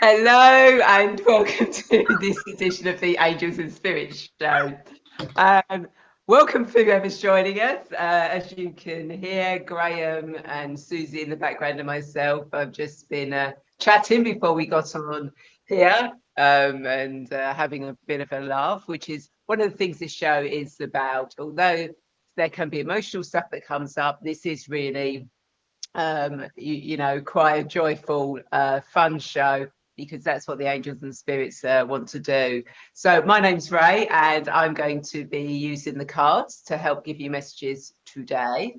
Hello and welcome to this edition of the Angels and Spirits Show. Welcome for whoever's joining us. As you can hear, Graham and Susie in the background and myself have just been chatting before we got on here and having a bit of a laugh, which is one of the things this show is about. Although there can be emotional stuff that comes up, this is really quite a joyful, fun show, because that's what the Angels and Spirits want to do. So my name's Ray, and I'm going to be using the cards to help give you messages today.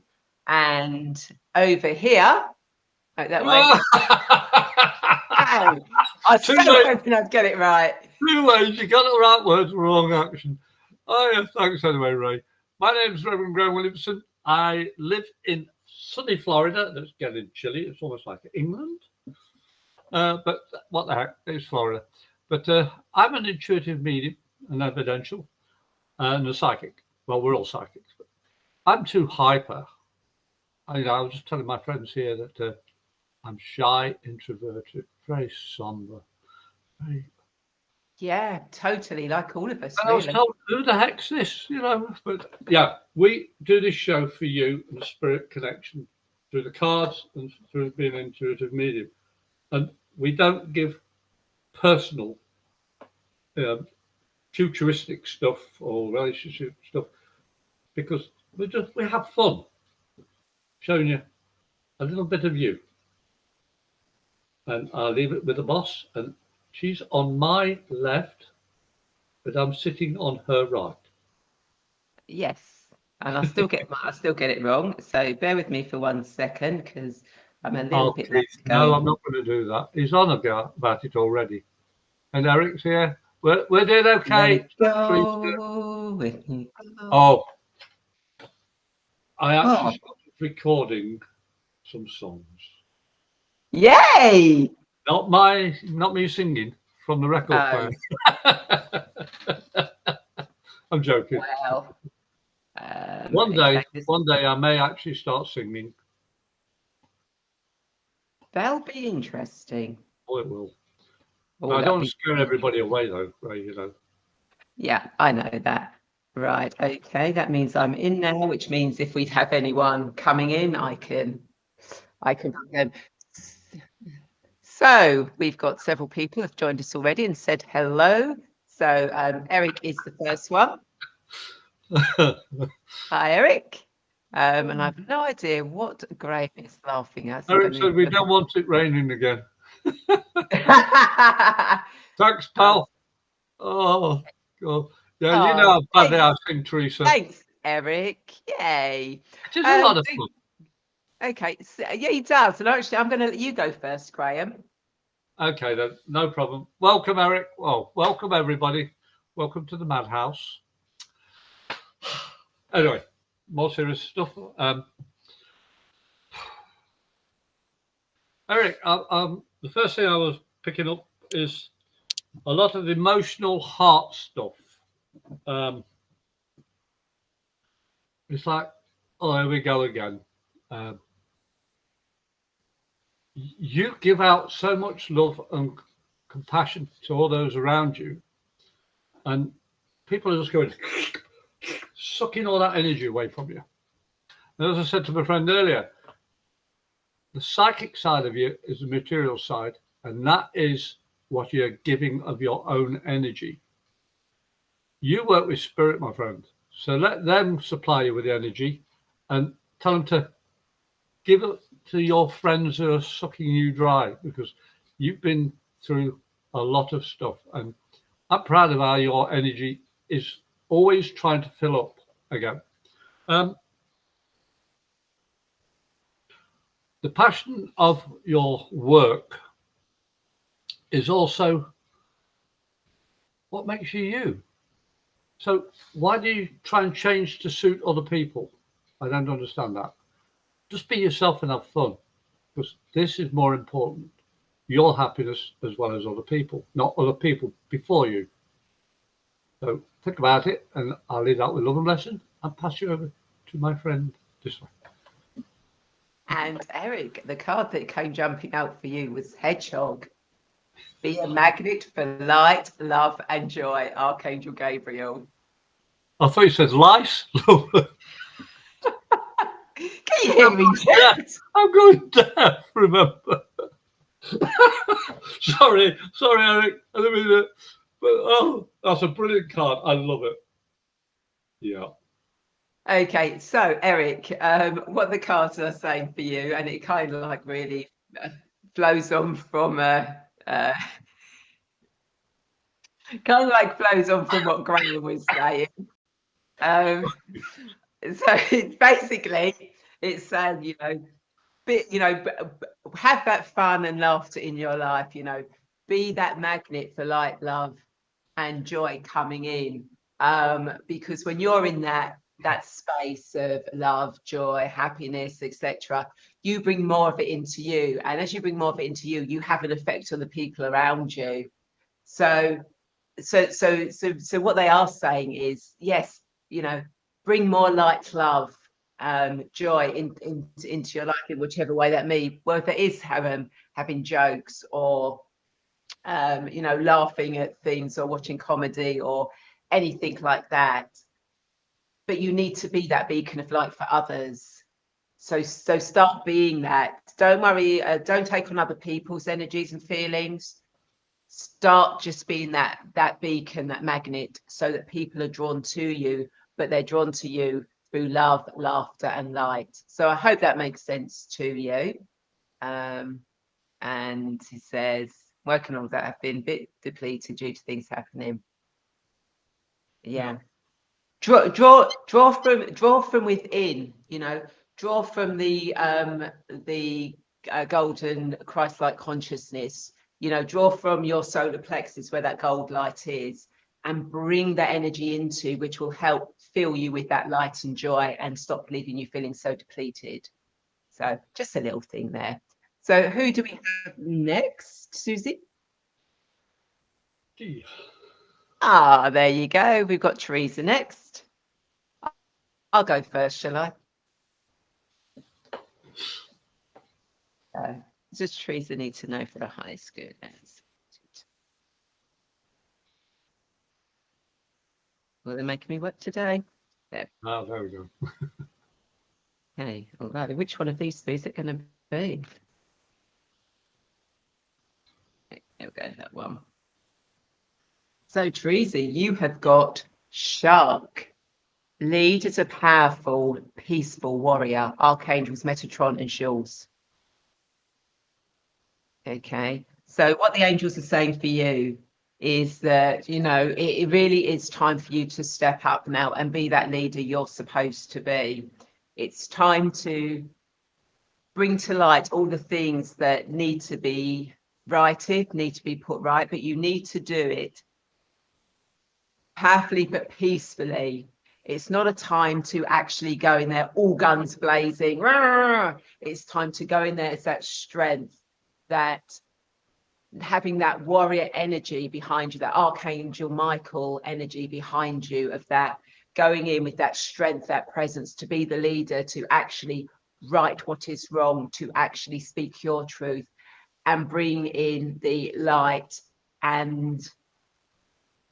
And over here, right that way. I was so hoping I'd get it right. Two ways, you got the right words, wrong action. Oh, yeah, thanks anyway, Ray. My name's Reverend Graham Williamson. I live in sunny Florida. That's getting chilly. It's almost like England. But what the heck? It's Florida. But I'm an intuitive medium, an evidential, and a psychic. Well, we're all psychics. But I'm too hyper. I was just telling my friends here that I'm shy, introverted, very somber. Yeah, totally, like all of us. And I was told, who the heck's this? But yeah, we do this show for you and the spirit connection through the cards and through being an intuitive medium. And we don't give personal, futuristic stuff or relationship stuff, because we have fun showing you a little bit of you. And I'll leave it with the boss, and she's on my left, but I'm sitting on her right. Yes, and I still get it wrong. So bear with me for 1 second, because I'm a little bit late. No, I'm not going to do that. He's on about it already. And Eric's here. We're doing okay. Oh, I actually started recording some songs. Yay! Not me singing from the record player. I'm joking. Well, one day I may actually start singing. That'll be interesting. Oh, it will. I don't want to scare everybody away, though, Ray, Yeah, I know that. Right, okay. That means I'm in now, which means if we have anyone coming in, I can. So we've got several people have joined us already and said hello. So Eric is the first one. Hi, Eric. And I've no idea what Graham is laughing at. Eric said we don't want it raining again. Thanks, pal. Oh, God. Yeah, you know how badly I sing, Teresa. Thanks, Eric. Yay. It is a lot of fun. Okay. So, yeah, he does. And actually, I'm going to let you go first, Graham. Okay, then. No problem. Welcome, Eric. Well, welcome, everybody. Welcome to the Madhouse. Anyway, more serious stuff. Eric, the first thing I was picking up is a lot of emotional heart stuff. It's like, oh, here we go again. You give out so much love and compassion to all those around you, and people are just going sucking all that energy away from you. And as I said to my friend earlier, the psychic side of you is the material side, and that is what you're giving of your own energy. You work with spirit, my friend, so let them supply you with the energy and tell them to give it to your friends who are sucking you dry, because you've been through a lot of stuff, and I'm proud of how your energy is always trying to fill up again. The passion of your work is also what makes you you. So why do you try and change to suit other people? I don't understand that. Just be yourself and have fun, because this is more important. Your happiness as well as other people, not other people before you. So think about it, and I'll leave that with love and lesson and pass you over to my friend this way. And Eric, the card that came jumping out for you was Hedgehog. Be a magnet for light, love, and joy. Archangel Gabriel. I thought you said lice. Can you hear me, Jet? I'm going deaf, remember. sorry, Eric. I didn't mean it. But oh, that's a brilliant card. I love it. Yeah. Okay, so Eric, what the cards are saying for you, and it kind of like really flows on from what Graham was saying. So it's basically saying, have that fun and laughter in your life. Be that magnet for light, love, and joy coming in. Because when you're in that space of love, joy, happiness, etc., you bring more of it into you, and as you bring more of it into you, you have an effect on the people around you. So what they are saying is, yes, bring more light, love, joy into your life in whichever way that may. Whether it is having jokes or laughing at things or watching comedy or anything like that. But you need to be that beacon of light for others. So start being that. Don't worry. Don't take on other people's energies and feelings. Start just being that beacon, that magnet, so that people are drawn to you, but they're drawn to you through love, laughter, and light. So I hope that makes sense to you. And he says, working on that have been a bit depleted due to things happening. Yeah. Draw from within, draw from the golden Christ-like consciousness, draw from your solar plexus where that gold light is, and bring that energy into, which will help fill you with that light and joy and stop leaving you feeling so depleted. So just a little thing there. So who do we have next, Susie? Ah, there you go. We've got Teresa next. I'll go first, shall I? Does Teresa need to know for a high school? Well, they're making me work today. There. Oh, there we go. Okay, all right. Which one of these three is it going to be? Okay, there we go, that one. So, Teresa, you have got Shark. Lead as a powerful, peaceful warrior. Archangels Metatron and Jules. Okay, so what the angels are saying for you is that, it really is time for you to step up now and be that leader you're supposed to be. It's time to bring to light all the things that need to be righted, need to be put right, but you need to do it powerfully but peacefully. It's not a time to actually go in there all guns blazing. It's time to go in there as that strength, that having that warrior energy behind you, that Archangel Michael energy behind you, of that going in with that strength, that presence, to be the leader, to actually right what is wrong, to actually speak your truth and bring in the light and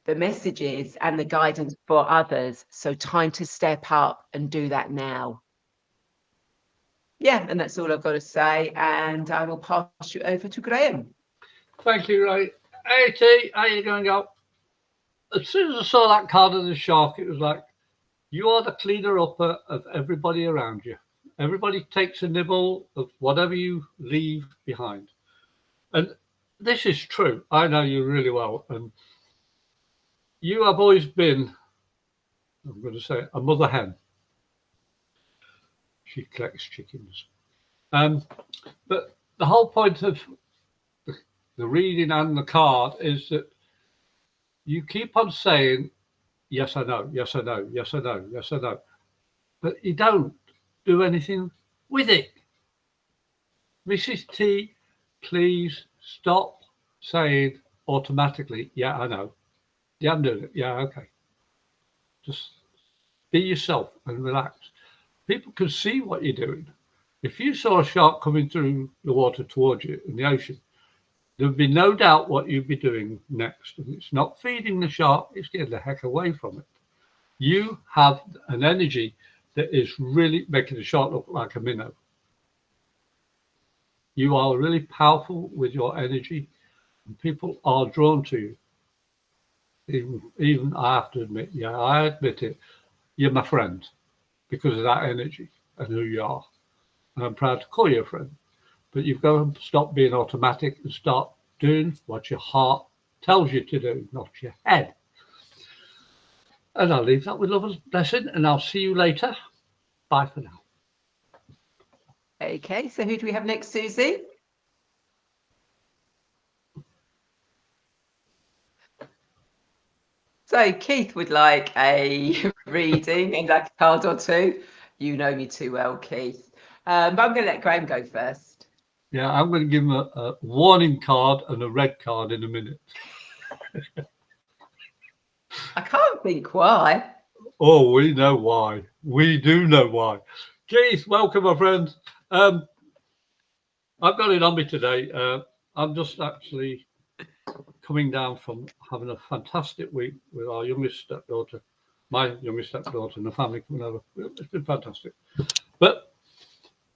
the messages and the guidance for others. So time to step up and do that now. Yeah, and that's all I've got to say. And I will pass you over to Graham. Thank you, Ray. Hey, T, how you going, go? As soon as I saw that card of the shark, it was like, you are the cleaner upper of everybody around you. Everybody takes a nibble of whatever you leave behind. And this is true. I know you really well. And you have always been, I'm going to say, a mother hen. She collects chickens. But the whole point of the reading and the card is that you keep on saying, yes, I know, yes, I know, yes, I know, yes, I know. But you don't do anything with it. Mrs. T, please stop saying automatically, yeah, I know. Yeah, I'm doing it. Yeah, okay. Just be yourself and relax. People can see what you're doing. If you saw a shark coming through the water towards you in the ocean, There would be no doubt what you'd be doing next. And it's not feeding the shark, it's getting the heck away from it. You have an energy that is really making the shark look like a minnow. You are really powerful with your energy, and people are drawn to you. Even I have to admit, yeah, I admit it, you're my friend because of that energy and who you are. And I'm proud to call you a friend. But you've got to stop being automatic and start doing what your heart tells you to do, not your head. And I'll leave that with love's blessing, and I'll see you later. Bye for now. Okay, so who do we have next, Susie? So Keith would like a reading and a card or two. You know me too well, Keith. But I'm going to let Graham go first. Yeah, I'm going to give him a warning card and a red card in a minute. I can't think why. Oh, we know why. We do know why. Keith, welcome, my friend. I've got it on me today. I'm just actually coming down from having a fantastic week with our youngest stepdaughter, my youngest stepdaughter, and the family coming over. It's been fantastic. But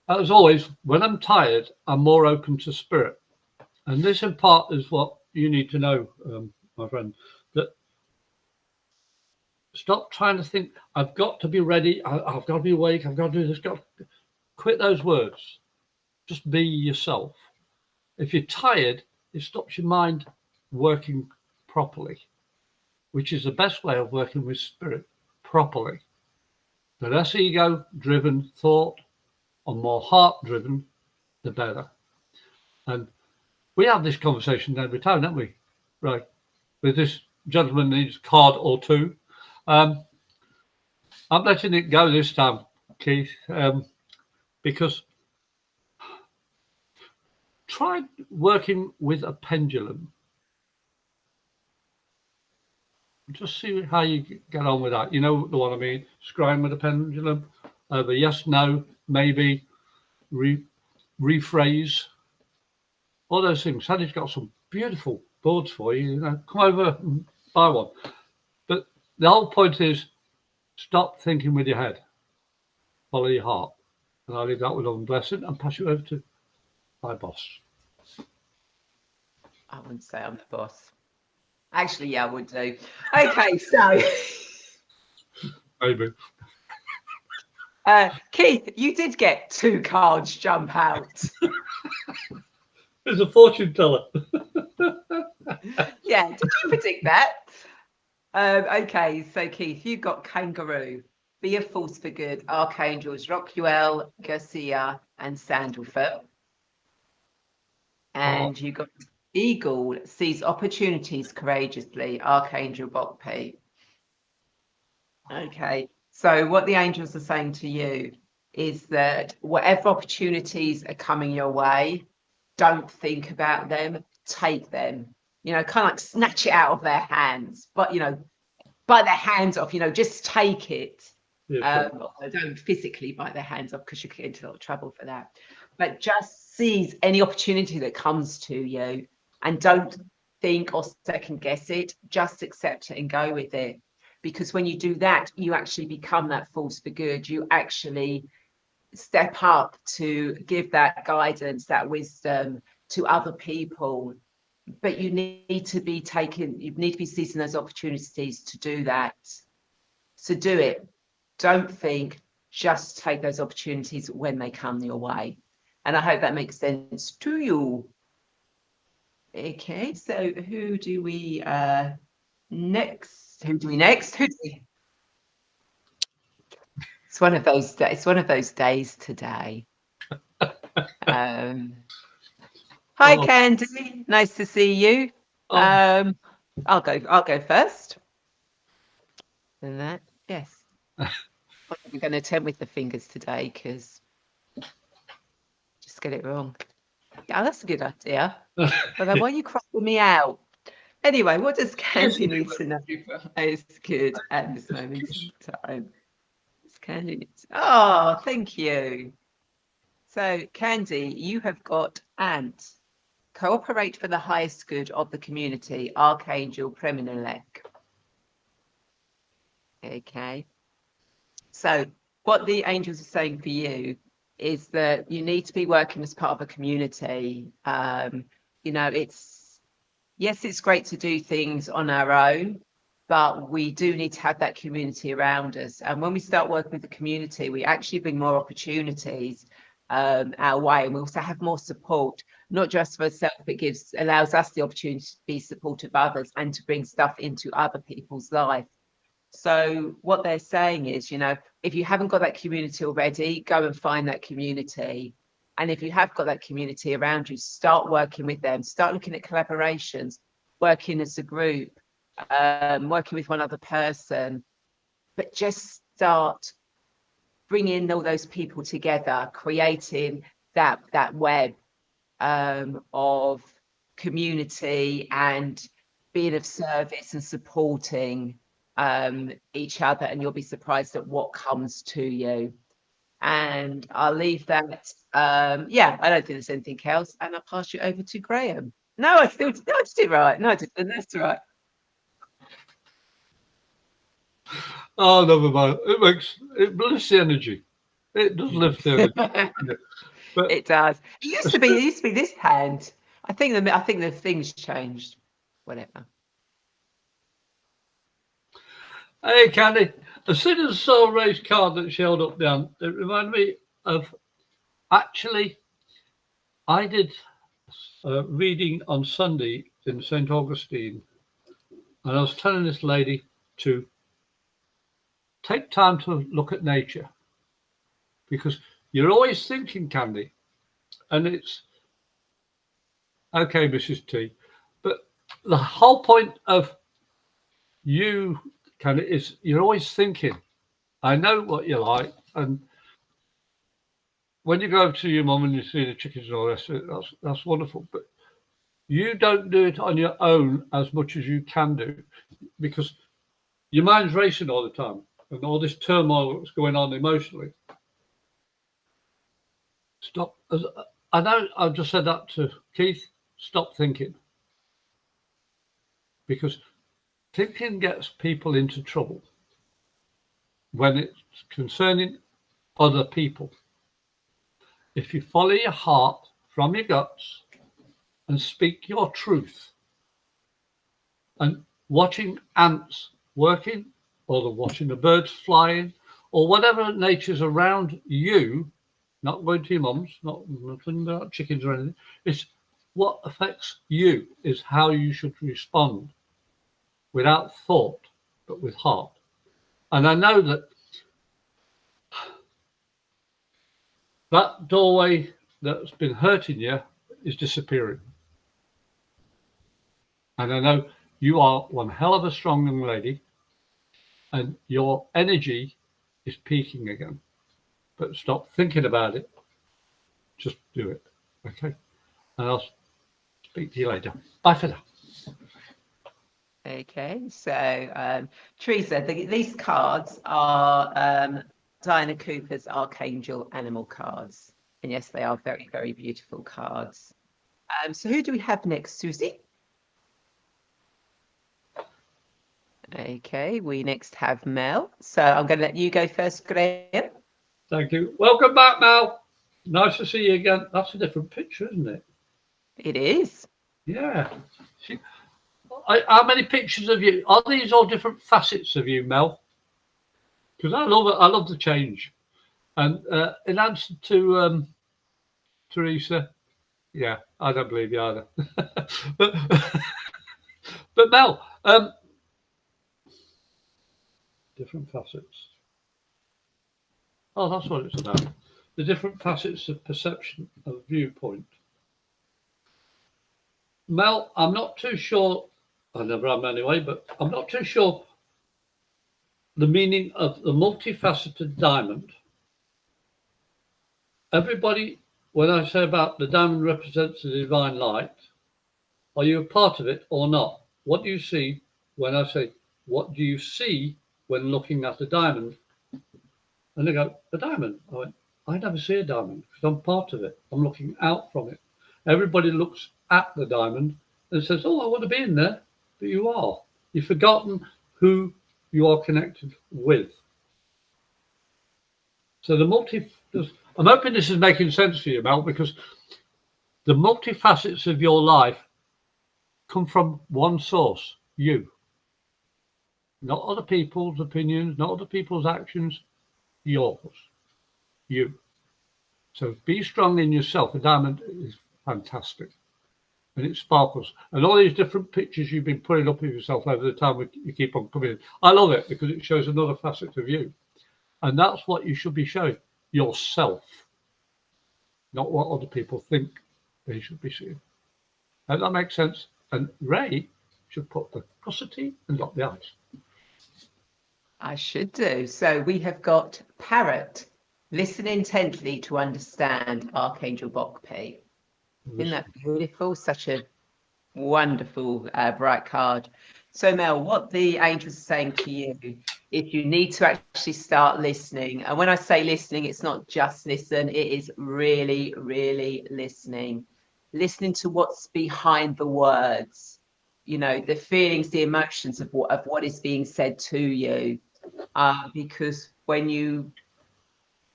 as always, when I'm tired, I'm more open to spirit. And this in part is what you need to know, my friend, that stop trying to think, I've got to be ready, I've got to be awake, I've got to do this. Quit those words. Just be yourself. If you're tired, it stops your mind working properly, which is the best way of working with spirit properly. The less ego-driven thought or more heart-driven, the better. And we have this conversation every time, don't we? Right. With this gentleman needs a card or two. I'm letting it go this time, Keith, because try working with a pendulum. Just see how you get on with that. You know the one I mean? Scrying with a pendulum. The yes, no, maybe, rephrase. All those things. Sandy's got some beautiful boards for you. You know, come over and buy one. But the whole point is stop thinking with your head. Follow your heart. And I'll leave that with one blessing and pass you over to my boss. I wouldn't say I'm the boss. Actually, yeah, I would do. Okay, so Maybe. Keith, you did get 2 cards jump out. There's a fortune teller. Yeah, did you predict that? Okay, so Keith, you got kangaroo, be a force for good, archangels Rockwell, Garcia, and Sandalfoot. And you got eagle, sees opportunities courageously, Archangel Bokpi. Okay, so what the angels are saying to you is that whatever opportunities are coming your way, don't think about them, take them. You know, kind of like snatch it out of their hands, but you know, bite their hands off. You know, just take it. Yeah, Don't physically bite their hands off because you get into a lot of trouble for that. But just seize any opportunity that comes to you, and don't think or second guess it. Just accept it and go with it. Because when you do that, you actually become that force for good. You actually step up to give that guidance, that wisdom to other people. But you need to be seizing those opportunities to do that. So do it. Don't think, just take those opportunities when they come your way. And I hope that makes sense to you. Okay, so who do we next? It's one of those days. It's one of those days today. Hi, Candy. Nice to see you. I'll go first. And that, yes. We're going to attempt with the fingers today because just get it wrong. Yeah, that's a good idea. But then why are you crossing me out? Anyway, what does Candy need to know? It's good at this moment in time. Thank you. So, Candy, you have got ant cooperate for the highest good of the community, Archangel Preminelek. Okay. So what the angels are saying for you is that you need to be working as part of a community. You know, yes, it's great to do things on our own, but we do need to have that community around us. And when we start working with the community, we actually bring more opportunities our way, and we also have more support, not just for ourselves, but allows us the opportunity to be supportive of others and to bring stuff into other people's life. So what they're saying is, you know, if you haven't got that community already, go and find that community. And if you have got that community around you, start working with them, start looking at collaborations, working as a group, working with one other person, but just start bringing all those people together, creating that web of community and being of service and supporting each other, and you'll be surprised at what comes to you. And I'll leave that. Yeah, I don't think there's anything else, and I'll pass you over to Graham. No, I did it right. No, I didn't. That's right. Oh, never mind. It lifts the energy. It does lift the energy. But it does. It used to be this hand. I think the things changed. Whatever. Hey, Candy. As soon as I saw Ray's card that she held up down, it reminded me of, actually, I did a reading on Sunday in St. Augustine, and I was telling this lady to take time to look at nature, because you're always thinking, Candy, and it's okay, Mrs. T, but the whole point of you, Candy, is you're always thinking. I know what you like, and when you go over to your mum and you see the chickens and all the rest of it, that's wonderful. But you don't do it on your own as much as you can do, because your mind's racing all the time, and all this turmoil that's going on emotionally. Stop. I know I've just said that to Keith. Stop thinking, because thinking gets people into trouble when it's concerning other people. If you follow your heart from your guts and speak your truth, and watching ants working, or watching the birds flying, or whatever nature's around you, not going to your mum's, not nothing about chickens or anything, it's what affects you is how you should respond, without thought, but with heart. And I know that doorway that's been hurting you is disappearing. And I know you are one hell of a strong young lady, and your energy is peaking again. But stop thinking about it. Just do it. Okay? And I'll speak to you later. Bye for now. Okay, so Teresa, these cards are Diana Cooper's Archangel Animal cards. And yes, they are very, very beautiful cards. So who do we have next, Susie? Okay, we next have Mel. So I'm going to let you go first, Graham. Thank you. Welcome back, Mel. Nice to see you again. That's a different picture, isn't it? It is. Yeah. How many pictures of you? Are these all different facets of you, Mel? Because I love it. I love the change. And in answer to Teresa, yeah, I don't believe you either. but Mel, different facets. Oh, that's what it's about. The different facets of perception, of viewpoint. Mel, I'm not too sure, I never am anyway, but I'm not too sure the meaning of the multifaceted diamond. Everybody, when I say about the diamond represents the divine light, are you a part of it or not? What do you see when I say, what do you see when looking at a diamond? And they go, a diamond. I went, I never see a diamond because I'm part of it. I'm looking out from it. Everybody looks at the diamond and says, "Oh, I want to be in there," but you are. You've forgotten who you are connected with. So I'm hoping this is making sense for you, Mel, because the multifacets of your life come from one source, you. Not other people's opinions, not other people's actions, yours, you. So be strong in yourself. The diamond is fantastic and it sparkles. And all these different pictures you've been putting up of yourself over the time you keep on coming in. I love it because it shows another facet of you. And that's what you should be showing, yourself, not what other people think they should be seeing. Does that make sense? And Ray should put the prosody and dot the i's. I should do. So we have got Parrot. Listen intently to understand Archangel Bokpi. Isn't that beautiful? Such a wonderful, bright card. So Mel, what the angels are saying to you is you need to actually start listening. And when I say listening, it's not just listen. It is really, really listening. Listening to what's behind the words. You know, the feelings, the emotions of what is being said to you. Because when you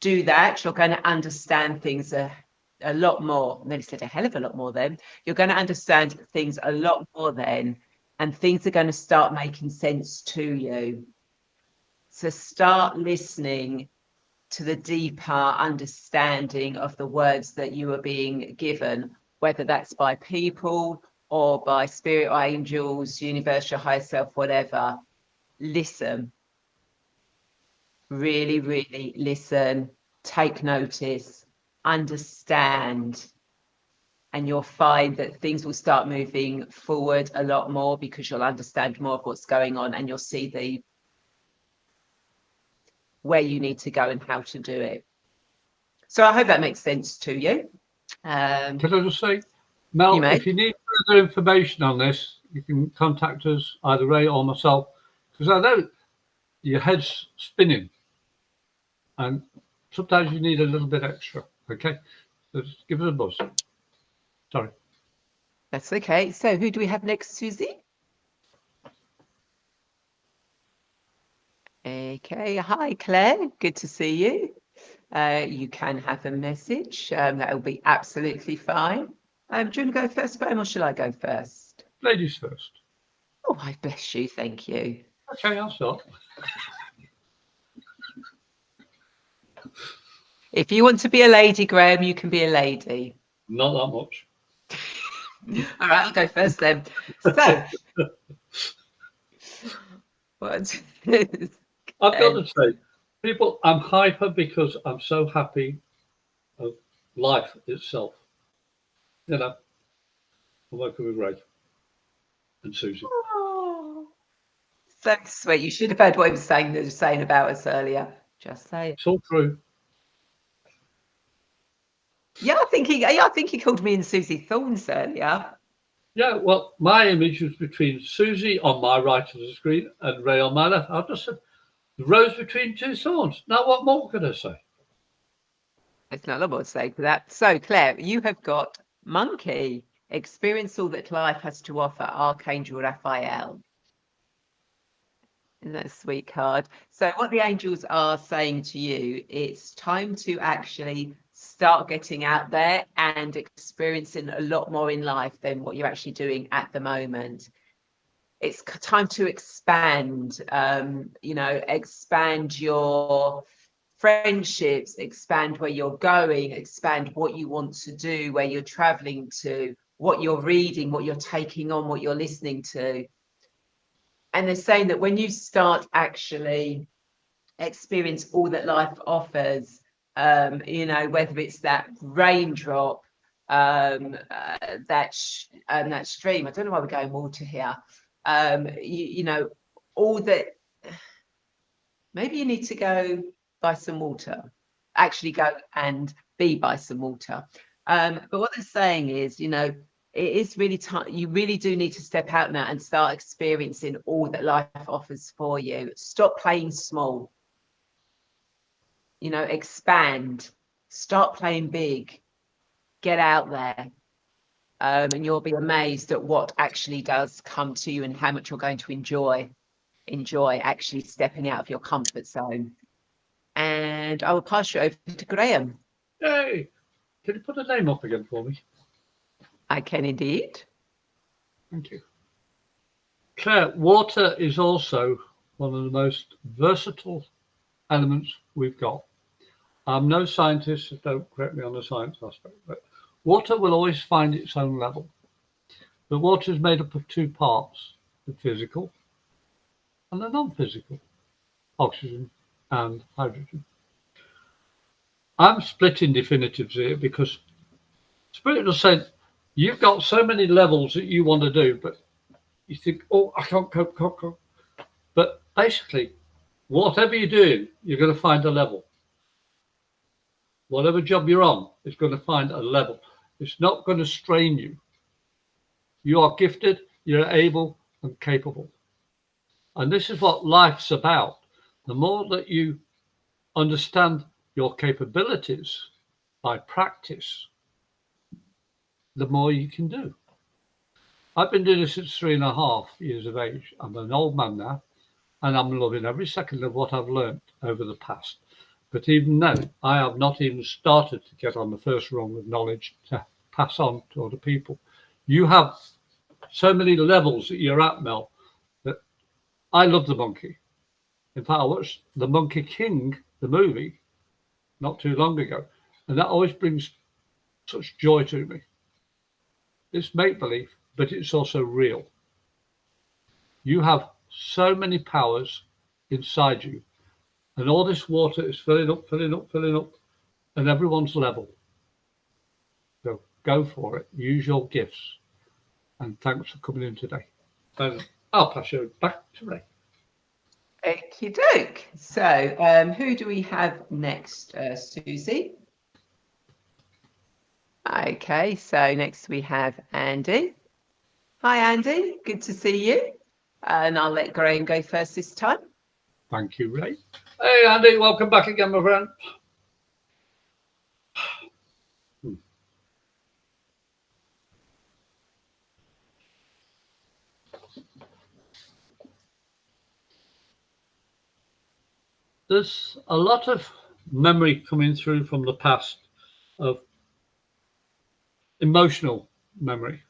do that, you're going to understand things a lot more. I nearly said a hell of a lot more then. You're going to understand things a lot more then, and things are going to start making sense to you. So start listening to the deeper understanding of the words that you are being given, whether that's by people or by spirit angels, universe, your higher self, whatever. Listen. Really, really listen, take notice, understand, and you'll find that things will start moving forward a lot more because you'll understand more of what's going on and you'll see where you need to go and how to do it. So I hope that makes sense to you. Can I just say, Mel, if you need further information on this, you can contact us, either Ray or myself, because I know your head's spinning and sometimes you need a little bit extra. Okay, so just give us a buzz. Sorry. That's okay. So who do we have next, Susie? Okay. Hi, Claire. Good to see you. You can have a message. That will be absolutely fine. Do you want to go first, Graham, or shall I go first? Ladies first. Oh, I bless you. Thank you. Okay, I'll start. If you want to be a lady, Graham, you can be a lady. Not that much. All right, I'll go first then. So, what? I've got to say, people, I'm hyper because I'm so happy of life itself. You know, I'm working with Ray and Susie. Oh, so sweet. You should have heard what he was saying about us earlier. Just say it. It's all true. Yeah, I think he called me and Susie Thorns earlier. Yeah, well, my image was between Susie on my right of the screen and Ray on my left. I just said, the rose between two thorns. Now, what more could I say? It's not a lot more to say to that. So, Claire, you have got Monkey. Experience all that life has to offer, Archangel Raphael. Isn't that a sweet card? So what the angels are saying to you, it's time to actually start getting out there and experiencing a lot more in life than what you're actually doing at the moment. It's time to expand, expand your friendships, expand where you're going, expand what you want to do, where you're traveling to, what you're reading, what you're taking on, what you're listening to. And they're saying that when you start actually experience all that life offers, whether it's that raindrop, that stream. I don't know why we're going water here. All that. Maybe you need to go buy some water. Actually, go and be by some water. But what they're saying is, it is really time. You really do need to step out now and start experiencing all that life offers for you. Stop playing small. Expand. Start playing big. Get out there. and you'll be amazed at what actually does come to you and how much you're going to enjoy actually stepping out of your comfort zone. And I will pass you over to Graham. Hey, can you put the name up again for me? I can indeed. Thank you. Claire, water is also one of the most versatile elements we've got. I'm no scientist, so don't correct me on the science aspect, but water will always find its own level. But water is made up of two parts, the physical and the non-physical, oxygen and hydrogen. I'm splitting definitives here because Spirit will say, you've got so many levels that you want to do, but you think, oh, I can't cope. But basically, whatever you're doing, you're going to find a level. Whatever job you're on is going to find a level. It's not going to strain you. You are gifted, you're able and capable. And this is what life's about. The more that you understand your capabilities by practice, the more you can do. I've been doing this since 3.5 years of age. I'm an old man now, and I'm loving every second of what I've learned over the past. But even now, I have not even started to get on the first rung of knowledge to pass on to other people. You have so many levels that you're at, Mel, that I love the monkey. In fact, I watched The Monkey King, the movie, not too long ago, and that always brings such joy to me. It's make-believe, but it's also real. You have so many powers inside you, and all this water is filling up, and everyone's level. So go for it. Use your gifts. And thanks for coming in today. And I'll pass you back to Ray. Okie doke. So who do we have next, Susie? Okay, so next we have Andy. Hi, Andy. Good to see you. And I'll let Graham go first this time. Thank you, Ray. Hey, Andy, welcome back again, my friend. There's a lot of memory coming through from the past of emotional memory.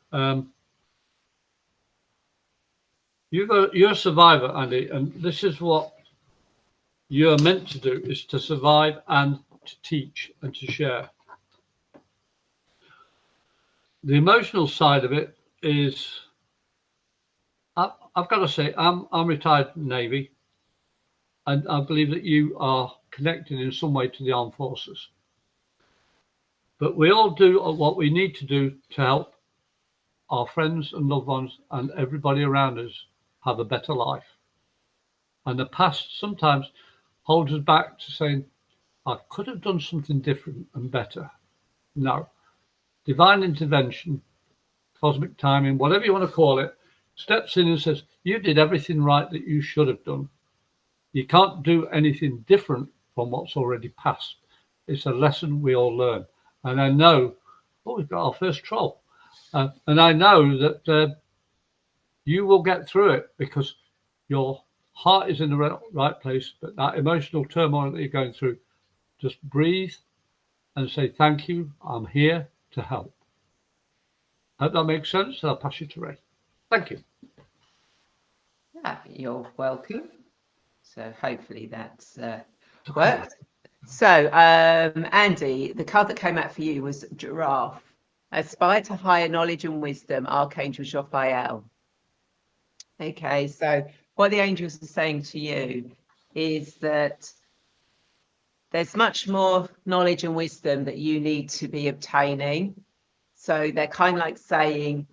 You're a survivor, Andy, and this is what you're meant to do, is to survive and to teach and to share. The emotional side of it is, I've got to say, I'm retired Navy, and I believe that you are connected in some way to the armed forces. But we all do what we need to do to help our friends and loved ones and everybody around us have a better life. And the past sometimes holds us back to saying, I could have done something different and better. No. Divine intervention, cosmic timing, whatever you want to call it, steps in and says, you did everything right that you should have done. You can't do anything different from what's already passed. It's a lesson we all learn. And I know, we've got our first troll. And I know that you will get through it because your heart is in the right place, but that emotional turmoil that you're going through, just breathe and say, thank you, I'm here to help. Hope that makes sense. I'll pass you to Ray. Thank you. Yeah, you're welcome. So hopefully that's worked. So Andy, the card that came out for you was Giraffe. Aspire to higher knowledge and wisdom, Archangel Jophiel. Okay, so what the angels are saying to you is that there's much more knowledge and wisdom that you need to be obtaining. So they're kind of like saying,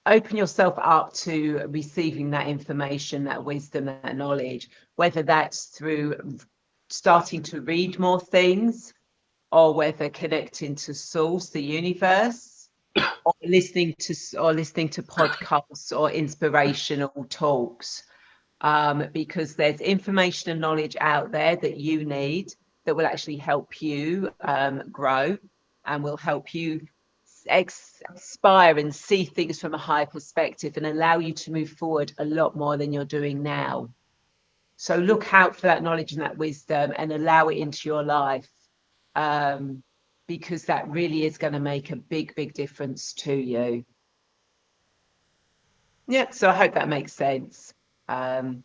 open yourself up to receiving that information, that wisdom, that knowledge, whether that's through starting to read more things or whether connecting to source, the universe, or listening to podcasts or inspirational talks, because there's information and knowledge out there that you need that will actually help you grow and will help you aspire and see things from a higher perspective and allow you to move forward a lot more than you're doing now. So look out for that knowledge and that wisdom and allow it into your life, because that really is going to make a big, big difference to you. Yeah, so I hope that makes sense to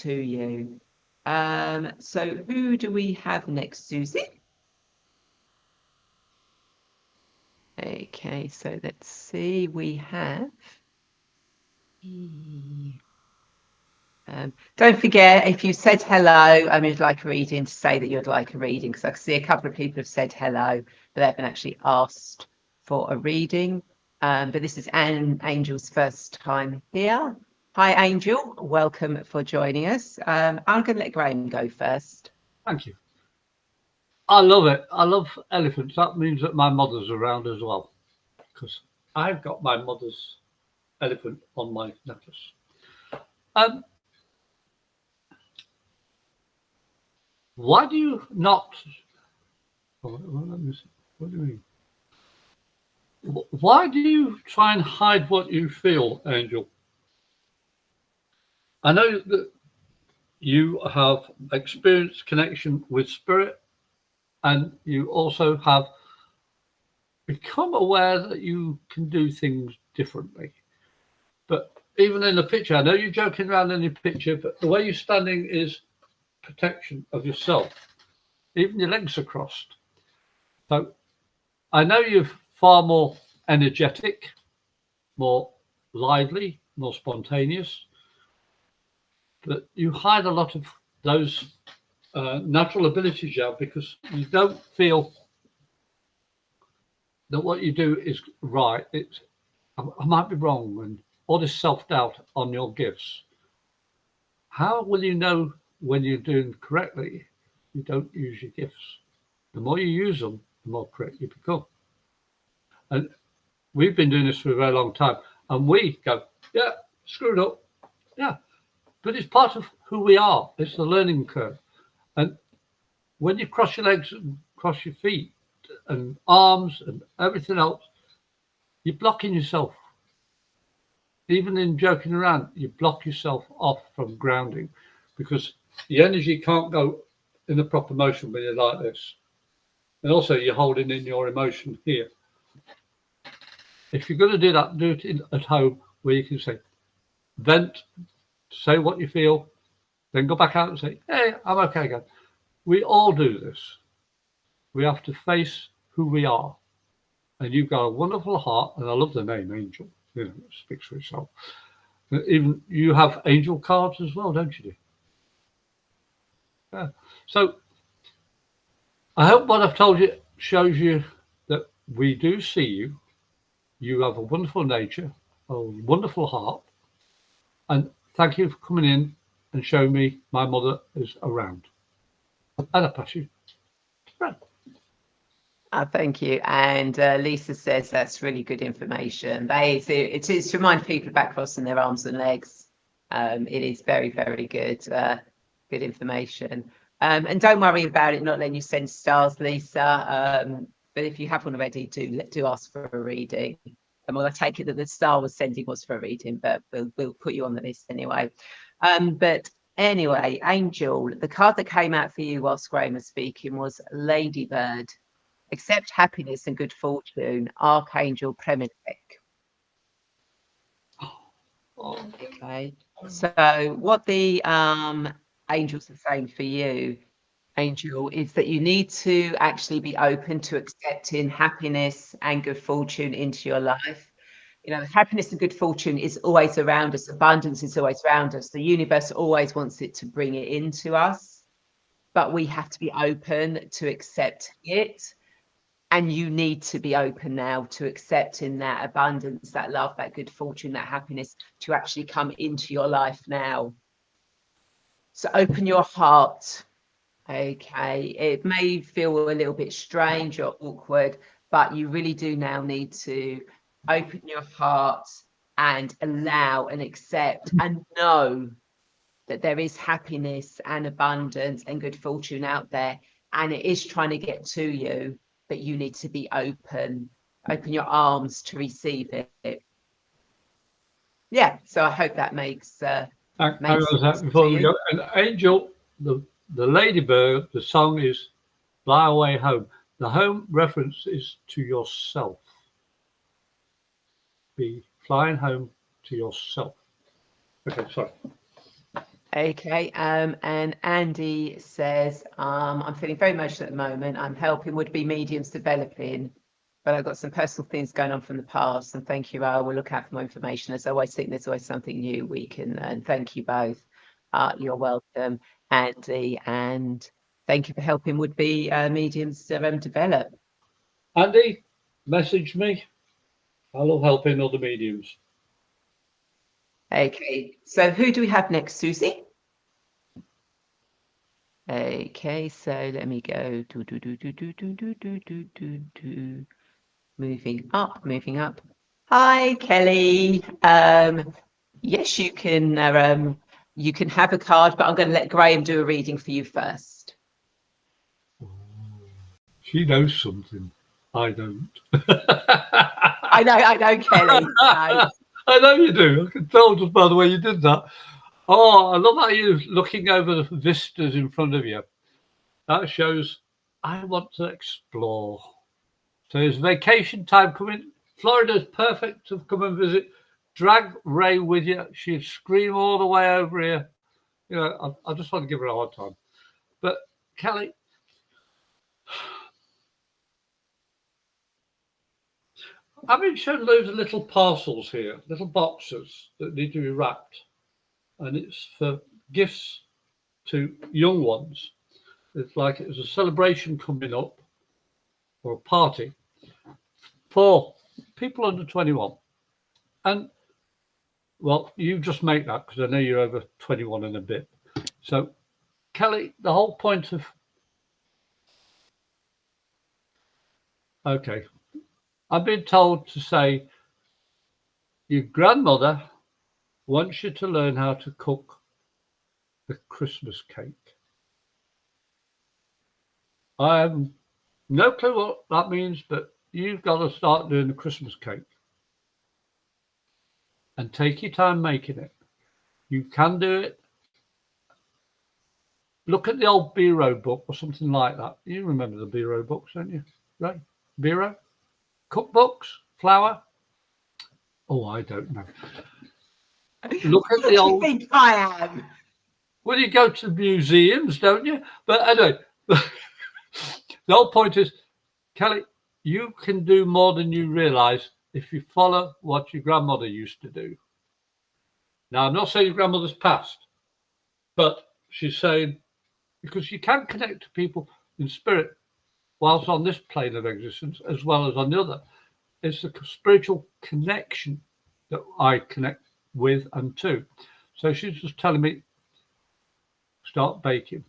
you. So who do we have next, Susie? Okay, so let's see. We have. Don't forget, if you said hello, you'd like a reading, to say that you'd like a reading, because I can see a couple of people have said hello, but they haven't actually asked for a reading. But this is Angel's first time here. Hi, Angel. Welcome for joining us. I'm going to let Graham go first. Thank you. I love it. I love elephants. That means that my mother's around as well, because I've got my mother's elephant on my necklace. Why do you not? What do you mean? Why do you try and hide what you feel, Angel? I know that you have experienced connection with spirit, and you also have become aware that you can do things differently. But even in the picture, I know you're joking around in your picture, but the way you're standing is protection of yourself. Even your legs are crossed. So I know you're far more energetic, more lively, more spontaneous, but you hide a lot of those natural abilities you have because you don't feel that what you do is right. It's I might be wrong, and all this self-doubt on your gifts. How will you know when you're doing correctly? You don't use your gifts. The more you use them, the more correct you become. And we've been doing this for a very long time, and we go, yeah, screwed up, yeah. But it's part of who we are. It's the learning curve. And when you cross your legs and cross your feet and arms and everything else, you're blocking yourself. Even in joking around, you block yourself off from grounding because the energy can't go in the proper motion when you're like this. And also you're holding in your emotion here. If you're going to do that, do it at home where you can say, vent, say what you feel, then go back out and say, hey, I'm okay again. We all do this. We have to face who we are. And you've got a wonderful heart, and I love the name Angel. You know, it speaks for itself. Even you have angel cards as well, don't you? Yeah. So I hope what I've told you shows you that we do see you. You have a wonderful nature, a wonderful heart, and thank you for coming in and showing me my mother is around. And I pass you to Brad. Thank you. And Lisa says that's really good information. It is to remind people about crossing their arms and legs. It is very, very good, good information. And don't worry about it not letting you send stars, Lisa. But if you have one already, do ask for a reading. And well, I take it that the star was sending was for a reading, but we'll put you on the list anyway. But anyway, Angel, the card that came out for you whilst Graham was speaking was Ladybird. Accept happiness and good fortune, Archangel Preminek. Okay, so what the angels are saying for you, Angel, is that you need to actually be open to accepting happiness and good fortune into your life. You know, happiness and good fortune is always around us. Abundance is always around us. The universe always wants it to bring it into us, but we have to be open to accept it. And you need to be open now to accepting that abundance, that love, that good fortune, that happiness to actually come into your life now. So open your heart. Okay, it may feel a little bit strange or awkward, but you really do now need to open your heart and allow and accept and know that there is happiness and abundance and good fortune out there, and it is trying to get to you, but you need to be open. open your arms to receive it. Yeah, so I hope that makes Hang makes on a sense sec before to we you. go. And Angel, the ladybird, the song is "Fly Away Home." The home reference is to yourself. Be flying home to yourself. Okay, sorry. Okay, and Andy says, I'm feeling very emotional at the moment. I'm helping would-be mediums developing, but I've got some personal things going on from the past. And thank you, I will look out for more information. As I always think there's always something new we can learn. Thank you both. You're welcome, Andy, and thank you for helping would-be mediums develop. Andy, message me. I love helping other mediums. Okay, so who do we have next, Susie? Okay, so let me go. Moving up. Hi, Kelly. Yes, you can have a card, but I'm going to let Graham do a reading for you first. She knows something. I don't. I know, Kelly. No. I know you do. I can tell just by the way you did that. Oh, I love how you're looking over the vistas in front of you. That shows I want to explore. So it's vacation time coming. Florida's perfect to come and visit. Drag Ray with you. She'd scream all the way over here. You know, I just want to give her a hard time. But Kelly, I've been shown loads of little parcels here, little boxes that need to be wrapped. And it's for gifts to young ones. It's like it's a celebration coming up or a party for people under 21. And well, you just make that because I know you're over 21 and a bit. So, Kelly, the whole point of. Okay. I've been told to say your grandmother wants you to learn how to cook the Christmas cake. I have no clue what that means, but you've got to start doing the Christmas cake and take your time making it. You can do it. Look at the old Biro book or something like that. You remember the Biro books, don't you? Right? Biro? Cookbooks? Flour? Oh, I don't know. Look at the old. What do you think I am? Well, you go to museums, don't you? But anyway, the whole point is, Kelly, you can do more than you realise if you follow what your grandmother used to do. Now, I'm not saying your grandmother's passed, but she's saying because you can connect to people in spirit whilst on this plane of existence as well as on the other. It's the spiritual connection that I connect with and to. So she's just telling me, start baking,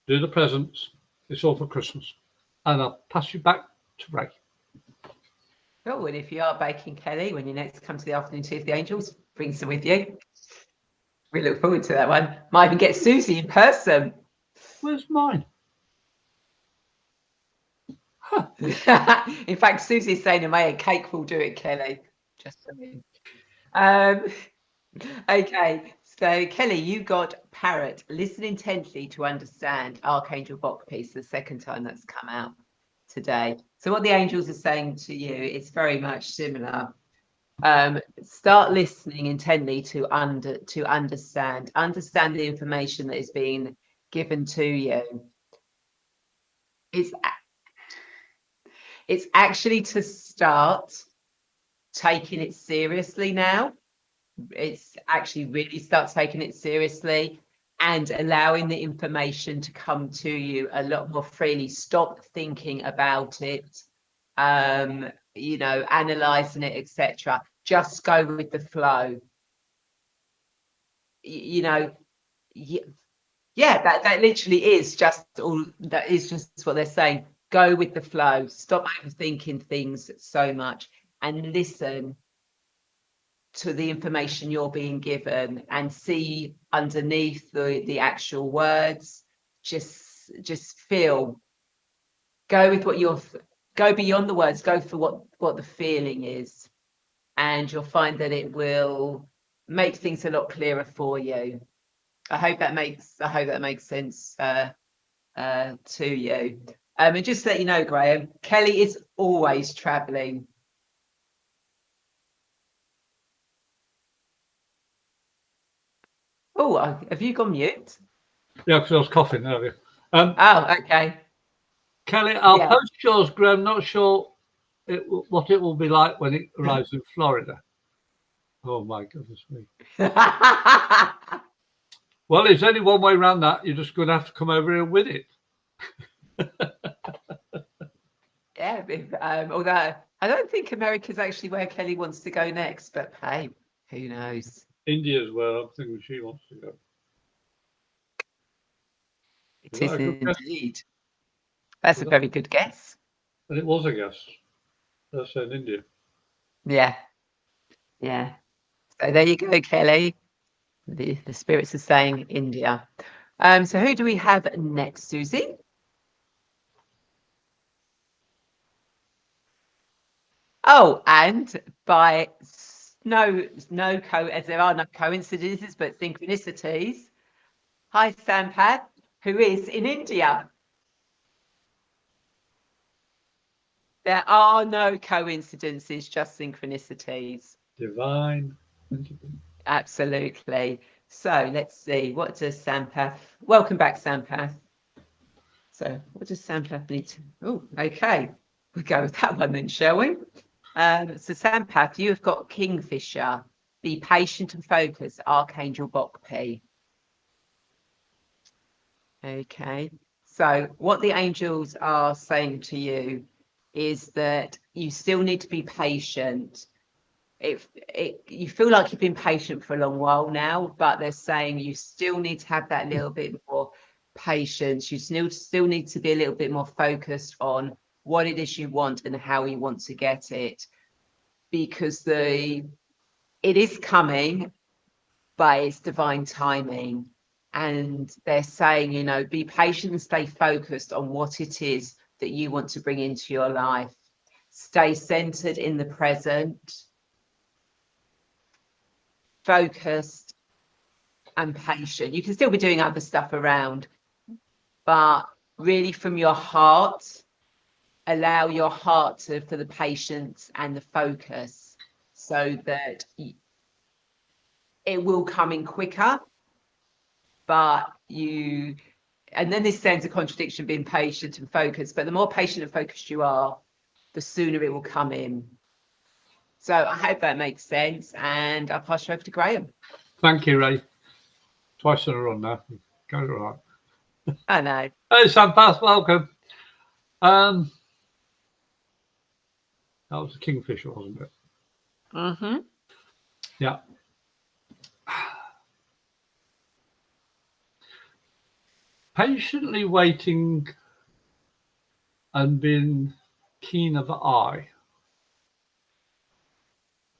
do the presents. It's all for Christmas. And I'll pass you back to Ray. Oh, and if you are baking, Kelly, when you next come to the afternoon tea of the angels, bring some with you. We look forward to that one. Might even get Susie in person. Where's mine? Huh. In fact, Susie's saying in my head, cake will do it, Kelly. Just for me. Okay, so Kelly, you got Parrot. Listen intently to understand Archangel Bok piece, the second time that's come out today. So what the angels are saying to you is very much similar. Start listening intently to understand the information that is being given to you. It's actually to start taking it seriously now. It's actually really start taking it seriously and allowing the information to come to you a lot more freely. Stop thinking about it, you know, analyzing it, etc. Just go with the flow. You know, yeah, that literally is just all. That is just what they're saying. Go with the flow. Stop overthinking things so much and listen to the information you're being given and see underneath the actual words. Just feel. Go with what you're go beyond the words, go for what the feeling is, and you'll find that it will make things a lot clearer for you. I hope that makes sense to you. And just to let you know, Graham, Kelly is always traveling. Oh, have you gone mute? Yeah, because I was coughing earlier. Oh, okay. Kelly, I'll Yeah. post yours, Graham. Not sure what it will be like when it arrives in Florida. Oh my goodness me. Well, there's only one way around that. You're just going to have to come over here with it. Yeah, although I don't think America's actually where Kelly wants to go next, but hey, who knows? India's where I'm thinking she wants to go. It is that a good guess? indeed. That's a very good guess. And it was a guess. I said India. Yeah. Yeah. So there you go, Kelly. The spirits are saying India. So who do we have next, Susie? Oh, and by as there are no coincidences, but synchronicities. Hi, Sampath, who is in India. There are no coincidences, just synchronicities. Divine. Absolutely. So let's see. What does Sampath? Welcome back, Sampath. So what does Sampath need to? Oh, okay. We'll go with that one then, shall we? So Sampath, you have got Kingfisher. Be patient and focus. Archangel Bokpi. Okay. So what the angels are saying to you is that you still need to be patient. You feel like you've been patient for a long while now, but they're saying you still need to have that little bit more patience. You still need to be a little bit more focused on what it is you want and how you want to get it, because it is coming, but it's divine timing. And they're saying, be patient and stay focused on what it is that you want to bring into your life. Stay centered in the present, focused and patient. You can still be doing other stuff around, but really from your heart, allow your heart for the patience and the focus, so that it will come in quicker. And then this sounds a contradiction, being patient and focused, but the more patient and focused you are, the sooner it will come in. So I hope that makes sense, and I'll pass you over to Graham. Thank you, Ray. Twice in a row now. Got it right. I know. Hey, Sampath, welcome. That was the Kingfisher, wasn't it? Mm-hmm. Yeah. Patiently waiting and being keen of eye.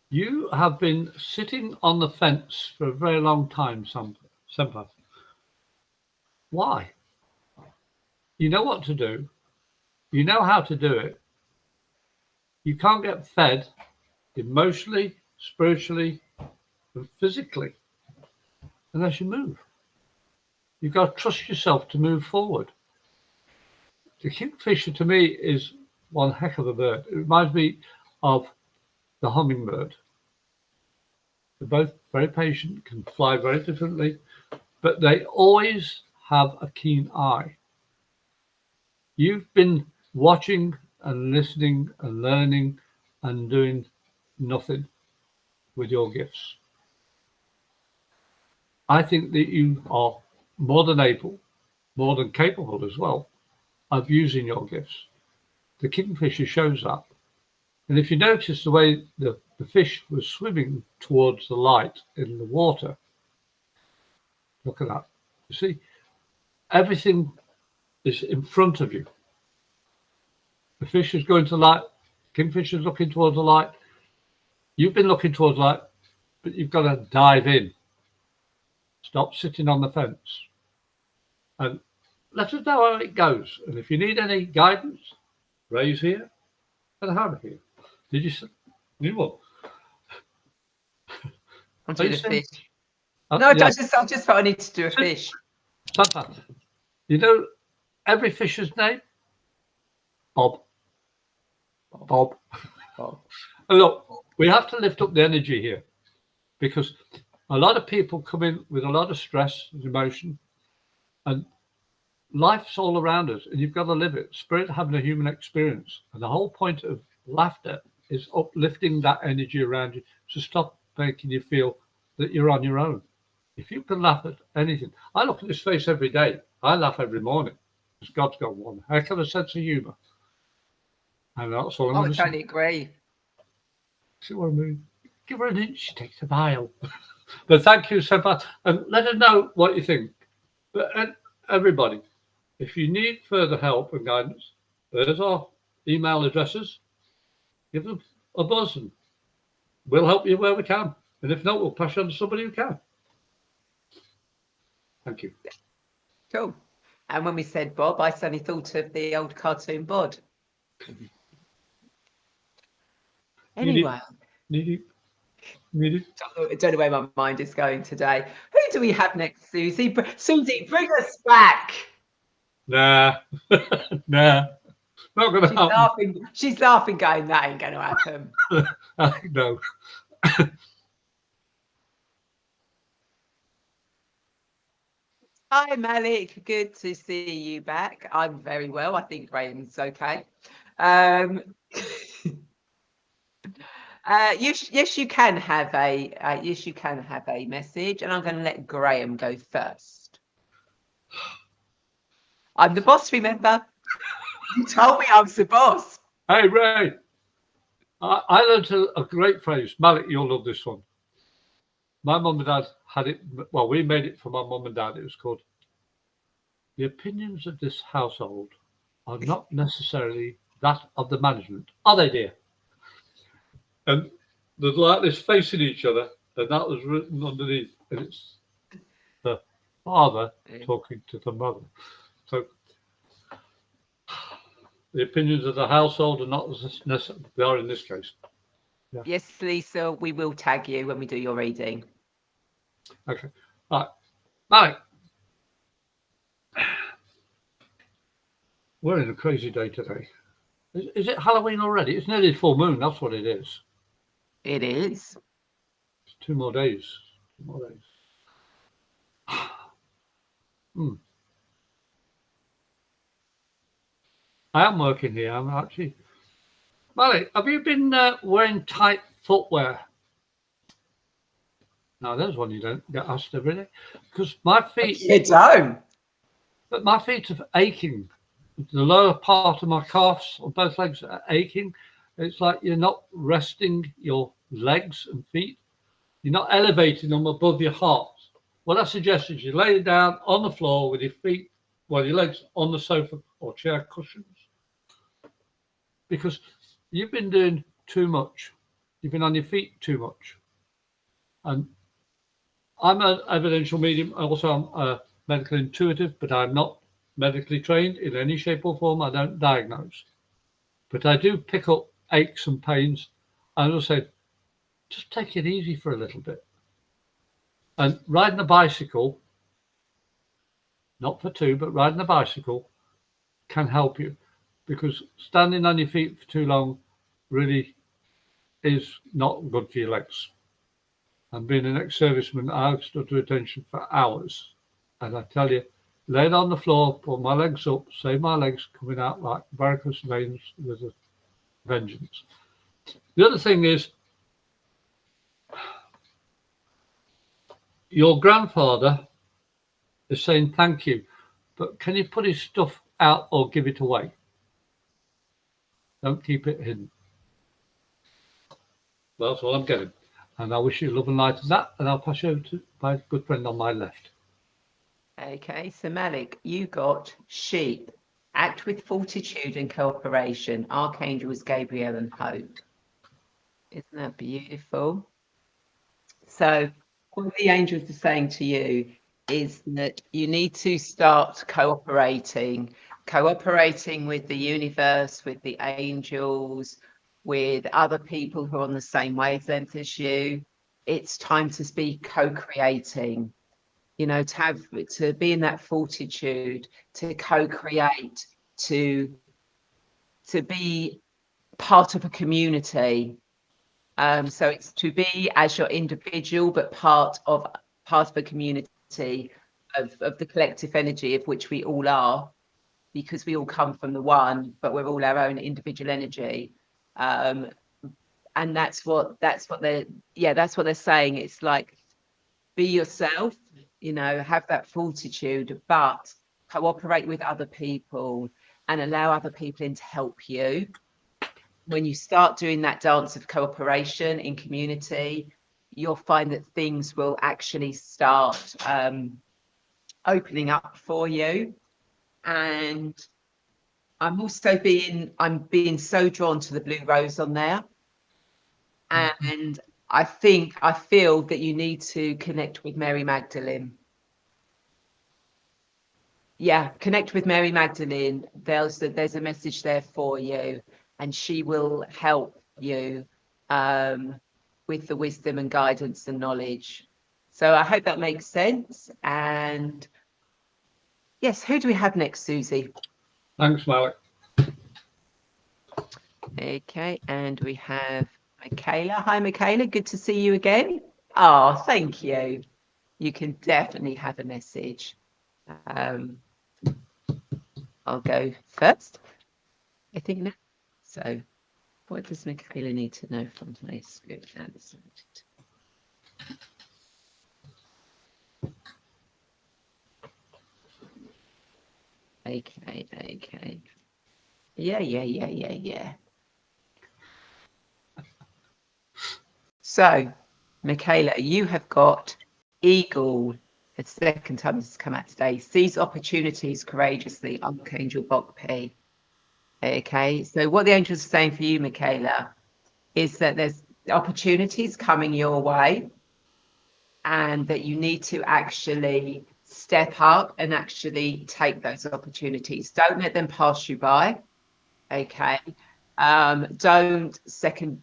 You have been sitting on the fence for a very long time, Sampath. Why? You know what to do. You know how to do it. You can't get fed emotionally, spiritually, and physically unless you move. You've got to trust yourself to move forward. The Kingfisher to me is one heck of a bird. It reminds me of the hummingbird. They're both very patient, can fly very differently, but they always have a keen eye. You've been watching and listening and learning and doing nothing with your gifts. I think that you are more than able, more than capable as well, of using your gifts. The Kingfisher shows that. And if you notice the way the fish was swimming towards the light in the water, look at that. You see, everything is in front of you. The fish is going to the light, Kingfisher is looking towards the light. You've been looking towards the light, but you've got to dive in. Stop sitting on the fence. And let us know how it goes. And if you need any guidance, Ray's here. Get out of here. Did you? You what? I'm Are doing you a saying? fish. No, I Yeah. just thought I need to do a fish. Santa, you know every fish's name? Bob. Bob. Oh, And look, we have to lift up the energy here because a lot of people come in with a lot of stress and emotion, and life's all around us, and you've got to live it. Spirit having a human experience, and the whole point of laughter is uplifting that energy around you to stop making you feel that you're on your own. If you can laugh at anything, I look at this face every day. I laugh every morning because God's got one heck of a sense of humour, and that's all I'm I going to say. totally agree. See what I mean? Give her an inch, she takes a mile. But thank you so much, and let us know what you think. But everybody, if you need further help and guidance, there's our email addresses. Give them a buzz, and we'll help you where we can. And if not, we'll pass you on to somebody who can. Thank you. Cool. And when we said Bob, I suddenly thought of the old cartoon Bod. Anyway, I don't know where my mind is going today. Who do we have next, Susie? Susie, bring us back. Nah, nah, not going to happen. She's laughing, going, that ain't going to happen. No. Hi, Malik. Good to see you back. I'm very well. I think Graham's okay. Yes, you can have a message, and I'm going to let Graham go first. I'm the boss, remember? You told me I was the boss. Hey, Ray. I learned a great phrase. Malik, you'll love this one. My mum and dad had it. Well, we made it for my mum and dad. It was called "The opinions of this household are not necessarily that of the management, are they, dear?" And there's like this facing each other, and that was written underneath, and it's the father talking to the mother. So the opinions of the household are not necessarily, they are in this case. Yeah. Yes, Lisa, we will tag you when we do your reading. Okay. All right. Malik. We're in a crazy day today. Is it Halloween already? It's nearly full moon. That's what it is. It is. It's 2 more days. 2 more days. I am working here. I'm actually. Malik, have you been wearing tight footwear? Now, there's one you don't get asked every day. Because my feet. You don't. But my feet are aching. The lower part of my calves on both legs are aching. It's like you're not resting your legs and feet. You're not elevating them above your heart. What I suggest is you lay down on the floor with your feet, well, your legs on the sofa or chair cushions. Because you've been doing too much. You've been on your feet too much. And I'm an evidential medium. Also, I'm a medical intuitive, but I'm not medically trained in any shape or form. I don't diagnose. But I do pick up aches and pains. And I'll say, just take it easy for a little bit. And riding a bicycle, not for two, but riding a bicycle can help you, because standing on your feet for too long really is not good for your legs. And being an ex-serviceman, I've stood to attention for hours. And I tell you, laid on the floor, pull my legs up, save my legs coming out like varicose veins with a vengeance. The other thing is, your grandfather is saying thank you, but can you put his stuff out or give it away? Don't keep it hidden. Well, that's all I'm getting. And I wish you love and light of that, and I'll pass you over to my good friend on my left. Okay, so Malik, you got sheep. Act with fortitude and cooperation. Archangels Gabriel and Hope. Isn't that beautiful? So what the angels are saying to you is that you need to start cooperating with the universe, with the angels, with other people who are on the same wavelength as you. It's time to be co-creating, you know, to be in that fortitude, to co-create, to be part of a community. So it's to be as your individual, but part of a community of the collective energy of which we all are, because we all come from the one, but we're all our own individual energy. And that's what they're saying. It's like, be yourself, you know, have that fortitude, but cooperate with other people and allow other people in to help you. When you start doing that dance of cooperation in community, you'll find that things will actually start opening up for you. And I'm being so drawn to the blue rose on there. And I feel that you need to connect with Mary Magdalene. Yeah, connect with Mary Magdalene. There's a message there for you, and she will help you with the wisdom and guidance and knowledge. So I hope that makes sense. And yes, who do we have next, Susie? Thanks, Malik. Okay, and we have Michaela. Hi, Michaela. Good to see you again. Oh, thank you. You can definitely have a message. I'll go first, I think now. So, what does Michaela need to know from today's script? Okay. Yeah. So, Michaela, you have got Eagle. The second time this has come out today. Seize opportunities courageously, Archangel Bokpe. Okay, so what the angels are saying for you, Michaela, is that there's opportunities coming your way, and that you need to actually step up and actually take those opportunities. Don't let them pass you by. Okay. Don't second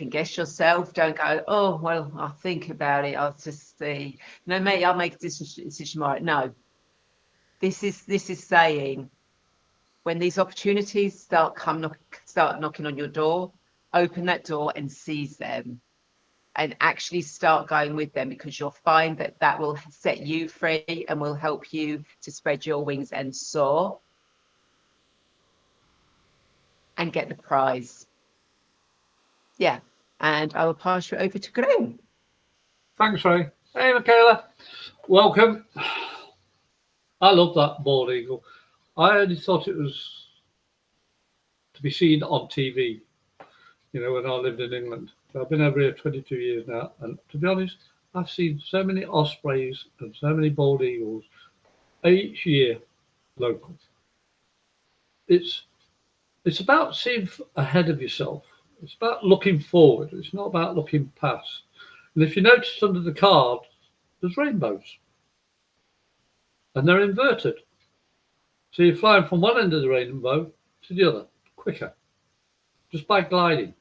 guess yourself. Don't go, oh, well, I'll think about it. I'll just see. No, mate, I'll make a decision tomorrow. No. This is saying, when these opportunities start knocking on your door, open that door and seize them, and actually start going with them, because you'll find that will set you free and will help you to spread your wings and soar and get the prize. Yeah. And I will pass you over to Graham. Thanks, Ray. Hey, Michaela. Welcome. I love that bald eagle. I only thought it was to be seen on TV, you know, when I lived in England. So I've been over here 22 years now. And to be honest, I've seen so many ospreys and so many bald eagles each year local. It's about seeing ahead of yourself. It's about looking forward. It's not about looking past. And if you notice under the card, there's rainbows. And they're inverted. So you're flying from one end of the rainbow to the other quicker. Just by gliding.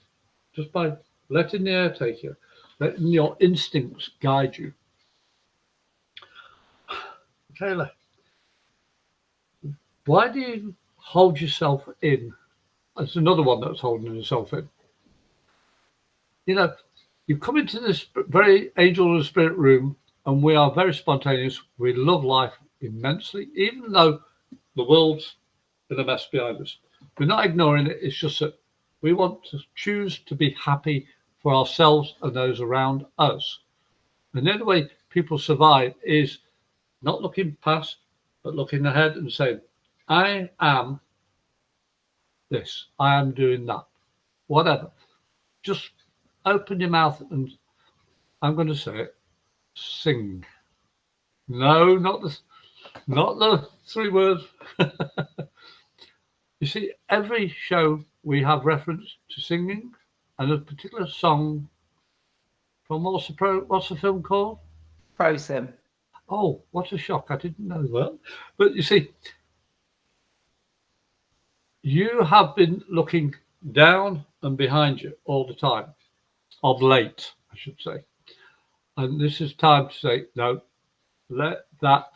Just by letting the air take you. Letting your instincts guide you. Taylor, why do you hold yourself in? That's another one that's holding herself in. You know, you come into this very angel and spirit room, and we are very spontaneous. We love life immensely, even though the world's in a mess behind us. We're not ignoring it. It's just that we want to choose to be happy for ourselves and those around us. And the only way people survive is not looking past, but looking ahead and saying, I am this, I am doing that, whatever. Just open your mouth and, I'm going to say it, sing. No, not the three words. You see, every show we have reference to singing, and a particular song from what's the film called? Frozen. Oh, what a shock. I didn't know that. But you see, you have been looking down and behind you all the time, of late, I should say. And this is time to say, no, let that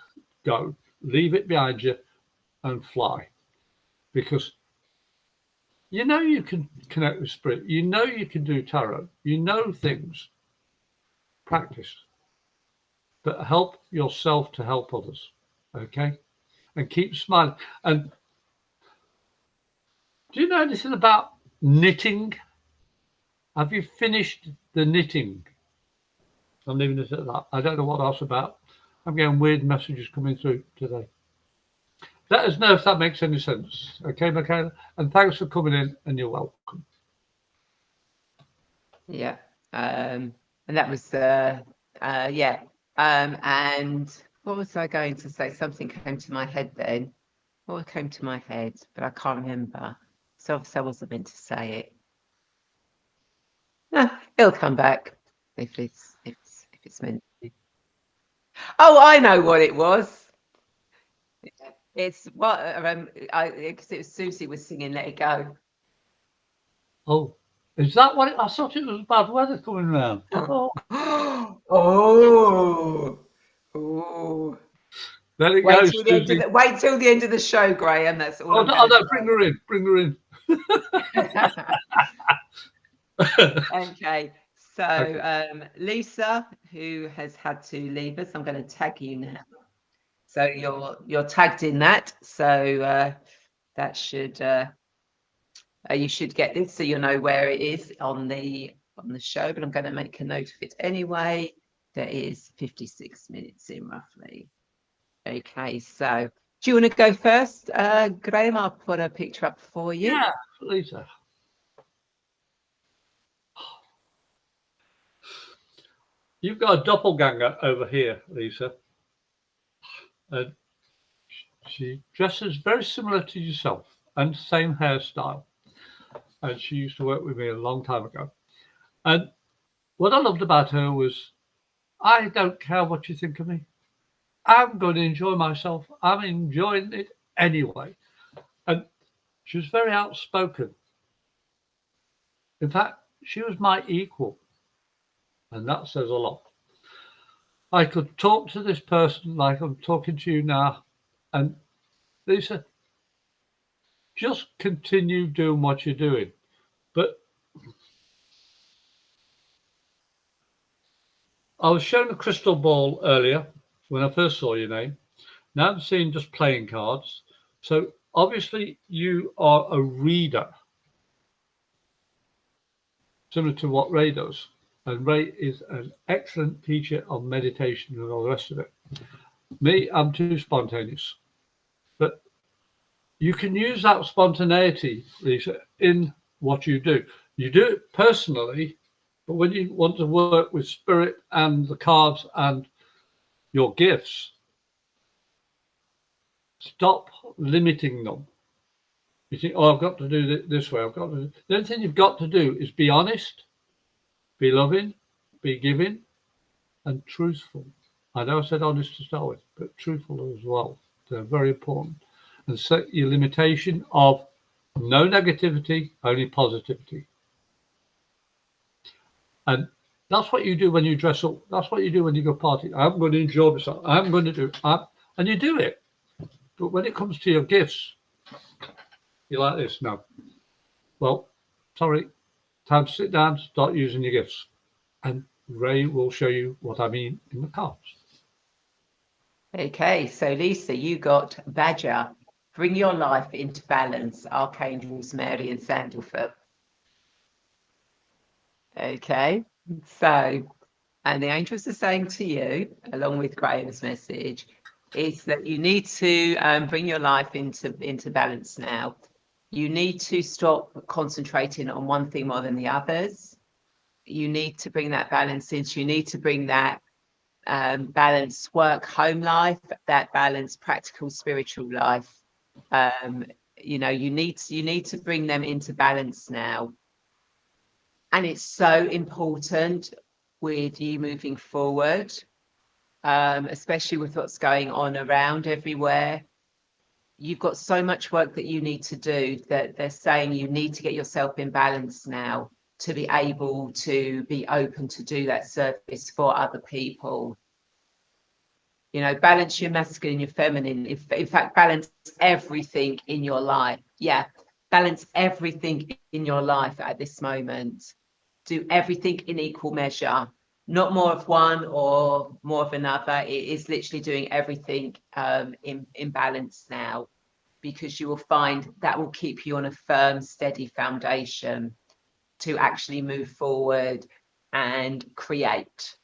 go. Leave it behind you and fly. Because you know you can connect with spirit. You know you can do tarot. You know things. Practice. But help yourself to help others. Okay? And keep smiling. And do you know anything about knitting? Have you finished the knitting? I'm leaving it at that. I don't know what else about. I'm getting weird messages coming through today. Let us know if that makes any sense. Okay, Michaela? And thanks for coming in, and you're welcome. Yeah. And that was, yeah. And what was I going to say? Something came to my head then. What came to my head, but I can't remember. So obviously I wasn't meant to say it. No, it'll come back if it's meant to. Oh, I know what it was. It's what because it was Susie was singing "Let It Go." Oh, is that what I thought it was bad weather coming around? Oh, Oh, oh. there it goes, Susie. Wait till the end of the show, Graham. That's all. Oh, no, bring her in. Bring her in. Okay. So Lisa, who has had to leave us, I'm going to tag you now. So you're tagged in that. So that should you should get this, so you'll know where it is on the show. But I'm going to make a note of it anyway. There is 56 minutes in roughly. Okay. So do you want to go first, Graham? I'll put a picture up for you. Yeah, Lisa. You've got a doppelganger over here, Lisa. And she dresses very similar to yourself and same hairstyle. And she used to work with me a long time ago. And what I loved about her was, I don't care what you think of me. I'm going to enjoy myself. I'm enjoying it anyway. And she was very outspoken. In fact, she was my equal. And that says a lot. I could talk to this person like I'm talking to you now. And Lisa, just continue doing what you're doing. But I was shown a crystal ball earlier when I first saw your name. Now I'm seeing just playing cards. So obviously you are a reader, similar to what Ray does. And Ray is an excellent teacher of meditation and all the rest of it. Me, I'm too spontaneous. But you can use that spontaneity, Lisa, in what you do. You do it personally, but when you want to work with spirit and the cards and your gifts, stop limiting them. You think, oh, I've got to do it this way. The only thing you've got to do is be honest, be loving, be giving, and truthful. I know I said honest to start with, but truthful as well. They're very important. And set your limitation of no negativity, only positivity. And that's what you do when you dress up. That's what you do when you go party. I'm going to enjoy myself. I'm going to do it. And you do it. But when it comes to your gifts, you're like this. No. Well, sorry. Time to sit down, start using your gifts. And Ray will show you what I mean in the cards. Okay, so Lisa, you got Badger. Bring your life into balance. Archangels Mary and Sandalfoot. Okay, so, and the angels are saying to you, along with Graham's message, is that you need to bring your life into balance now. You need to stop concentrating on one thing more than the others. You need to bring that balance into. You need to bring that balanced work-home life, that balanced practical spiritual life. You know, you need to bring them into balance now. And it's so important with you moving forward, especially with what's going on around everywhere. you've got so much work that you need to do that they're saying you need to get yourself in balance now to be able to be open to do that service for other people. You know, balance your masculine, your feminine. In fact, balance everything in your life. Yeah, balance everything in your life at this moment. Do everything in equal measure, not more of one or more of another. It is literally doing everything in balance now, because you will find that will keep you on a firm, steady foundation to actually move forward and create.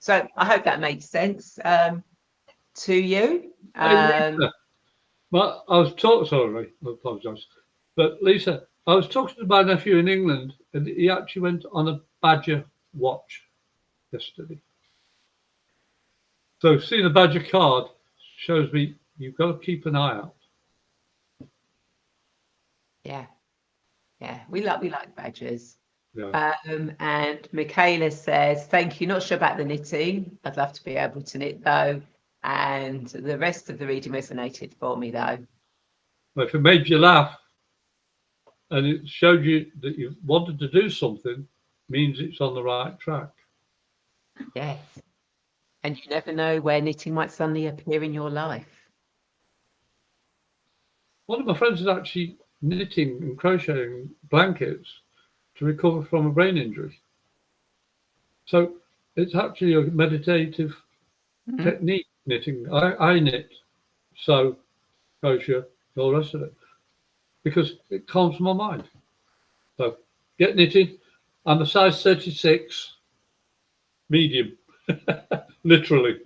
So I hope that makes sense to you. Hey, Lisa, but I was talking, sorry, I apologise. But Lisa, I was talking to my nephew in England, and he actually went on a badger watch yesterday. So seeing a badger card shows me you've got to keep an eye out. Yeah, yeah, we like badgers. Yeah. And Michaela says, thank you. Not sure about the knitting. I'd love to be able to knit though. And the rest of the reading resonated for me though. But if it made you laugh and it showed you that you wanted to do something, means it's on the right track. Yes. And you never know where knitting might suddenly appear in your life. One of my friends is actually knitting and crocheting blankets to recover from a brain injury. So it's actually a meditative technique, knitting. I knit, sew, crochet, all the rest of it, because it calms my mind. So get knitting. I'm a size 36, medium, literally.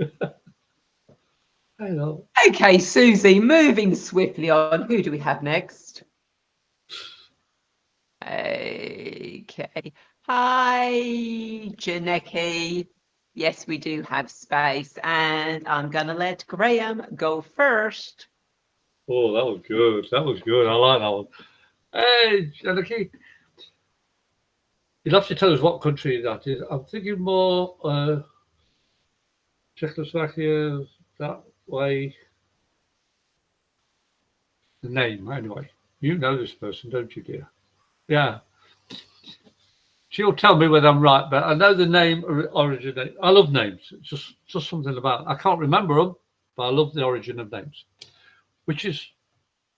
Hello. Okay, Susie, moving swiftly on. Who do we have next? Okay. Hi, Janeki. Yes, we do have space, and I'm going to let Graham go first. Oh, that was good. That was good. I like that one. Hey, Janeki. You'll have to tell us what country that is. I'm thinking more Czechoslovakia, that way. The name, anyway. You know this person, don't you, dear? Yeah. She'll tell me whether I'm right, but I know the name originates. I love names. It's just something about it. I can't remember them, but I love the origin of names, which is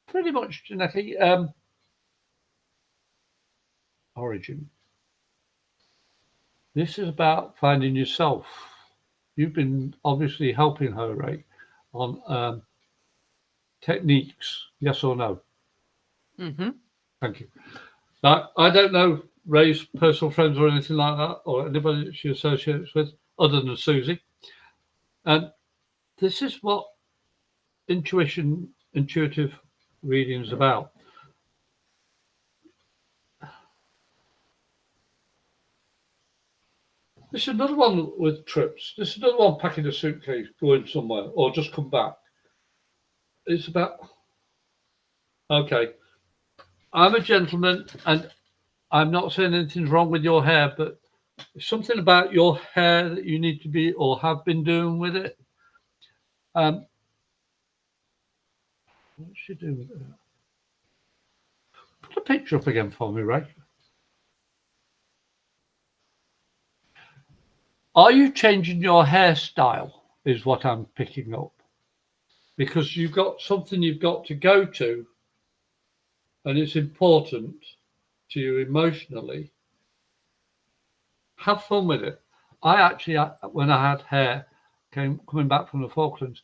pretty much genetic origin. This is about finding yourself. You've been obviously helping her, Ray, on techniques. Yes or no? Mm-hmm. Thank you. Now, I don't know Ray's personal friends or anything like that, or anybody that she associates with, other than Susie. And this is what intuitive reading is about. This is another one with trips. This is another one packing a suitcase, going somewhere, or just come back. It's about, okay, I'm a gentleman, and I'm not saying anything's wrong with your hair, but something about your hair that you need to be or have been doing with it. What's she doing with it? Put a picture up again for me, Ray. Are you changing your hairstyle? Is what I'm picking up. Because you've got something you've got to go to, and it's important to you emotionally. Have fun with it. I actually, when I had hair, coming back from the Falklands,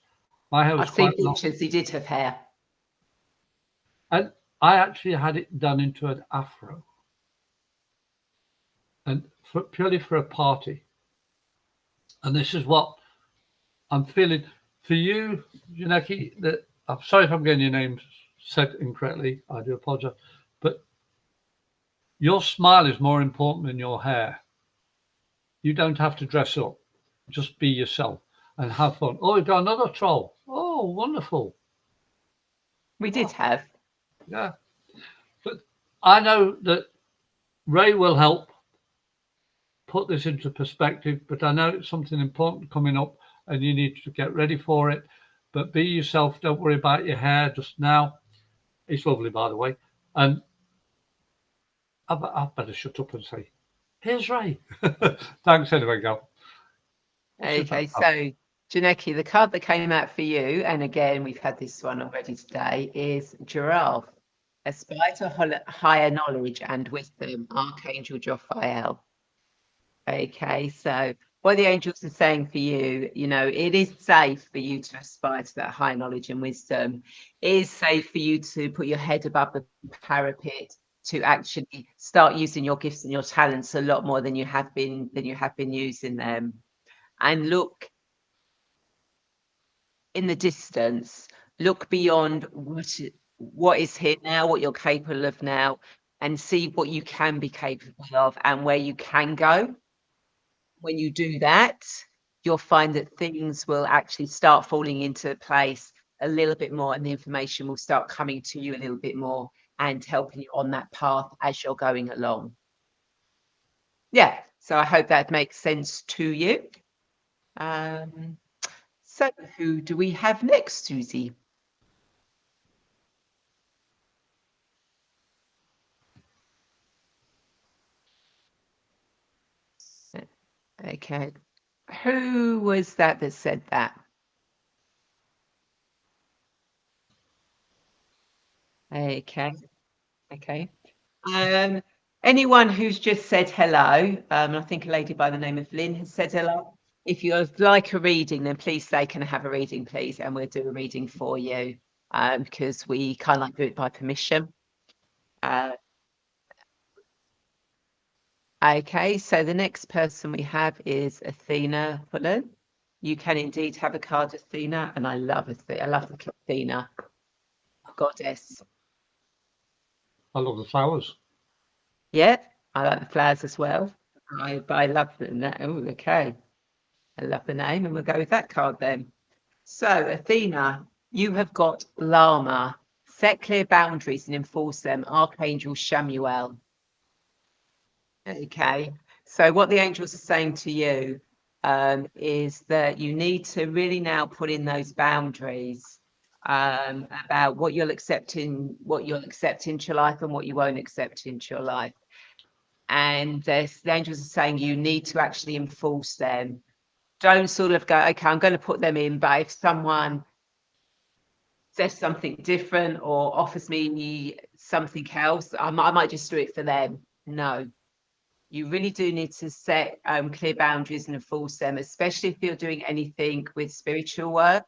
my hair was I've seen quite long. pictures. He did have hair. And I actually had it done into an afro. And purely for a party. And this is what I'm feeling. For you, Janeki, that I'm sorry if I'm getting your name said incorrectly. I do apologize. But your smile is more important than your hair. You don't have to dress up. Just be yourself and have fun. Oh, we've got another troll. Oh, wonderful. We did have. Yeah. But I know that Ray will help put this into perspective, but I know it's something important coming up and you need to get ready for it. but be yourself. Don't worry about your hair just now. It's lovely, by the way. And I better shut up and say, here's Ray. Thanks anyway, Gal. Okay, so Janeki, the card that came out for you, and again, we've had this one already today, is Giraffe. Aspire to higher knowledge and wisdom, Archangel Jophiel. Okay, so what the angels are saying for you, it is safe for you to aspire to that high knowledge and wisdom. It is safe for you to put your head above the parapet, to actually start using your gifts and your talents a lot more than you have been using them. And look in the distance, look beyond what is here now, what you're capable of now, and see what you can be capable of and where you can go. When you do that, you'll find that things will actually start falling into place a little bit more, and the information will start coming to you a little bit more and helping you on that path as you're going along. Yeah, so I hope that makes sense to you. So who do we have next, Susie? Okay. Who was that said that? Okay. Okay. Anyone who's just said hello, I think a lady by the name of Lynn has said hello. If you'd like a reading, then please say, can I have a reading, please? And we'll do a reading for you, because we kind of like do it by permission. Okay, so the next person we have is Athena Fullen. You can indeed have a card, Athena, and I love Athena. I love the Athena goddess. I love the flowers. Yeah, I like the flowers as well. I love the oh, okay. I love the name, and we'll go with that card then. So, Athena, you have got Lama. Set clear boundaries and enforce them. Archangel Shamuel. Okay. So, what the angels are saying to you is that you need to really now put in those boundaries about what you'll accept into your life and what you won't accept into your life. And the angels are saying you need to actually enforce them. Don't sort of go, okay, I'm going to put them in, but if someone says something different or offers me something else, I might just do it for them. No, you really do need to set clear boundaries and enforce them, especially if you're doing anything with spiritual work.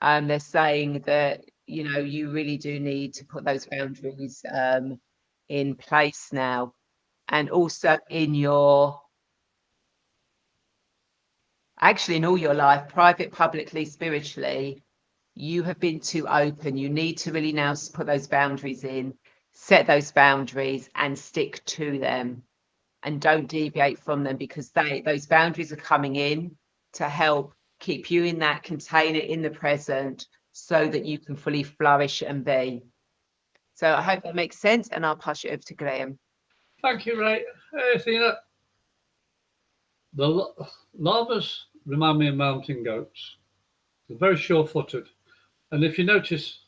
They're saying that, you really do need to put those boundaries in place now. And also in all your life, private, publicly, spiritually, you have been too open. You need to really now put those boundaries in, set those boundaries and stick to them, and don't deviate from them, because those boundaries are coming in to help keep you in that container in the present so that you can fully flourish and be. So I hope that makes sense, and I'll pass you over to Graham. Thank you, Ray. Hey, Athena. The llamas remind me of mountain goats. They're very sure-footed. And if you notice,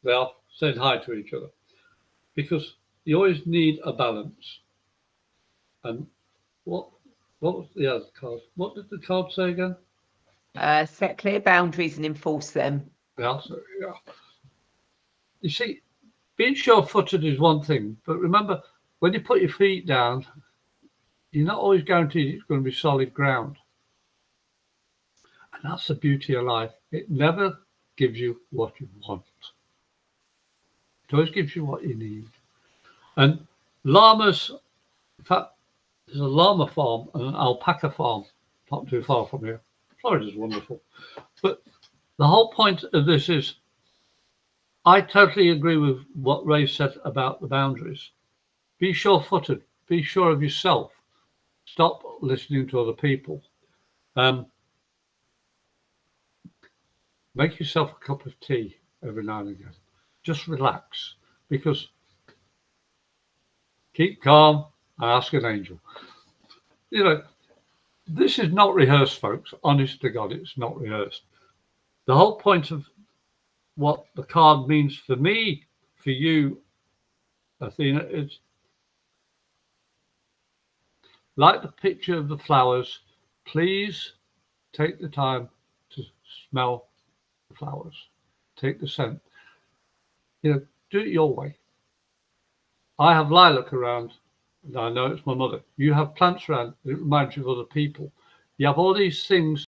they are saying hi to each other, because you always need a balance. And what was the other card? What did the card say again? Set clear boundaries and enforce them. Yeah. You see, being sure-footed is one thing, but remember, when you put your feet down, you're not always guaranteed it's going to be solid ground. And that's the beauty of life. It never gives you what you want. It always gives you what you need. And llamas, in fact, there's a llama farm and an alpaca farm not too far from here. Florida's wonderful. But the whole point of this is, I totally agree with what Ray said about the boundaries. Be sure-footed. Be sure of yourself. Stop listening to other people. Make yourself a cup of tea every now and again. Just relax, because keep calm and ask an angel. This is not rehearsed, folks. Honest to God, it's not rehearsed. The whole point of what the card means for me, for you, Athena, is like the picture of the flowers. Please take the time to smell the flowers. Take the scent. Do it your way. I have lilac around, and I know it's my mother. You have plants around, it reminds you of other people. You have all these things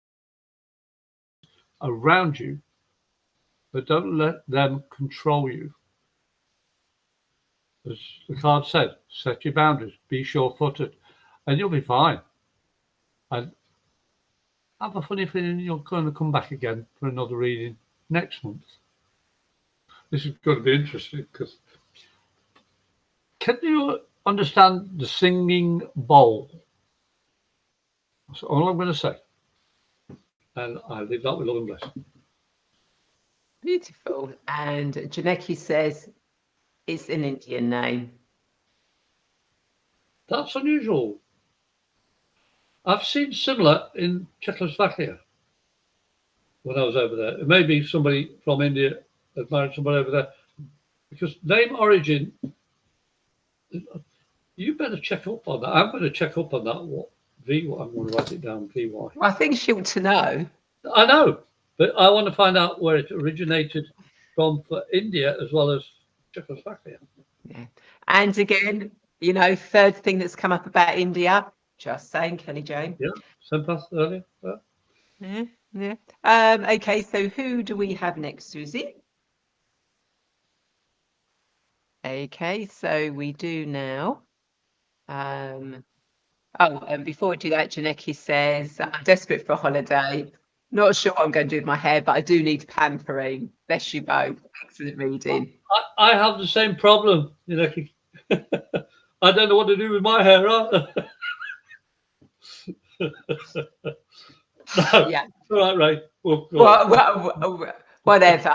around you, but don't let them control you. As the card said, set your boundaries, be sure-footed, and you'll be fine. And I have a funny feeling you're going to come back again for another reading next month. This is going to be interesting because can you understand the singing bowl? That's all I'm going to say. And I leave that with love and bless. Beautiful. And Janeki says it's an Indian name. That's unusual. I've seen similar in Czechoslovakia when I was over there. It may be somebody from India that married somebody over there. Because name origin, you better check up on that. I'm going to check up on that. What I'm going to write it down, VY. Well, I think she ought to know. I know, but I want to find out where it originated from for India as well as Czechoslovakia. Yeah. And again, third thing that's come up about India, just saying, Kelly Jane. Yeah, same path earlier. Yeah. Okay, so who do we have next, Susie? Okay, so we do now. And before we do that, Janeki says, I'm desperate for a holiday. Not sure what I'm going to do with my hair, but I do need pampering. Bless you both. Excellent reading. I have the same problem, Janeki. I don't know what to do with my hair either. No. Yeah. All right, Ray. Whatever.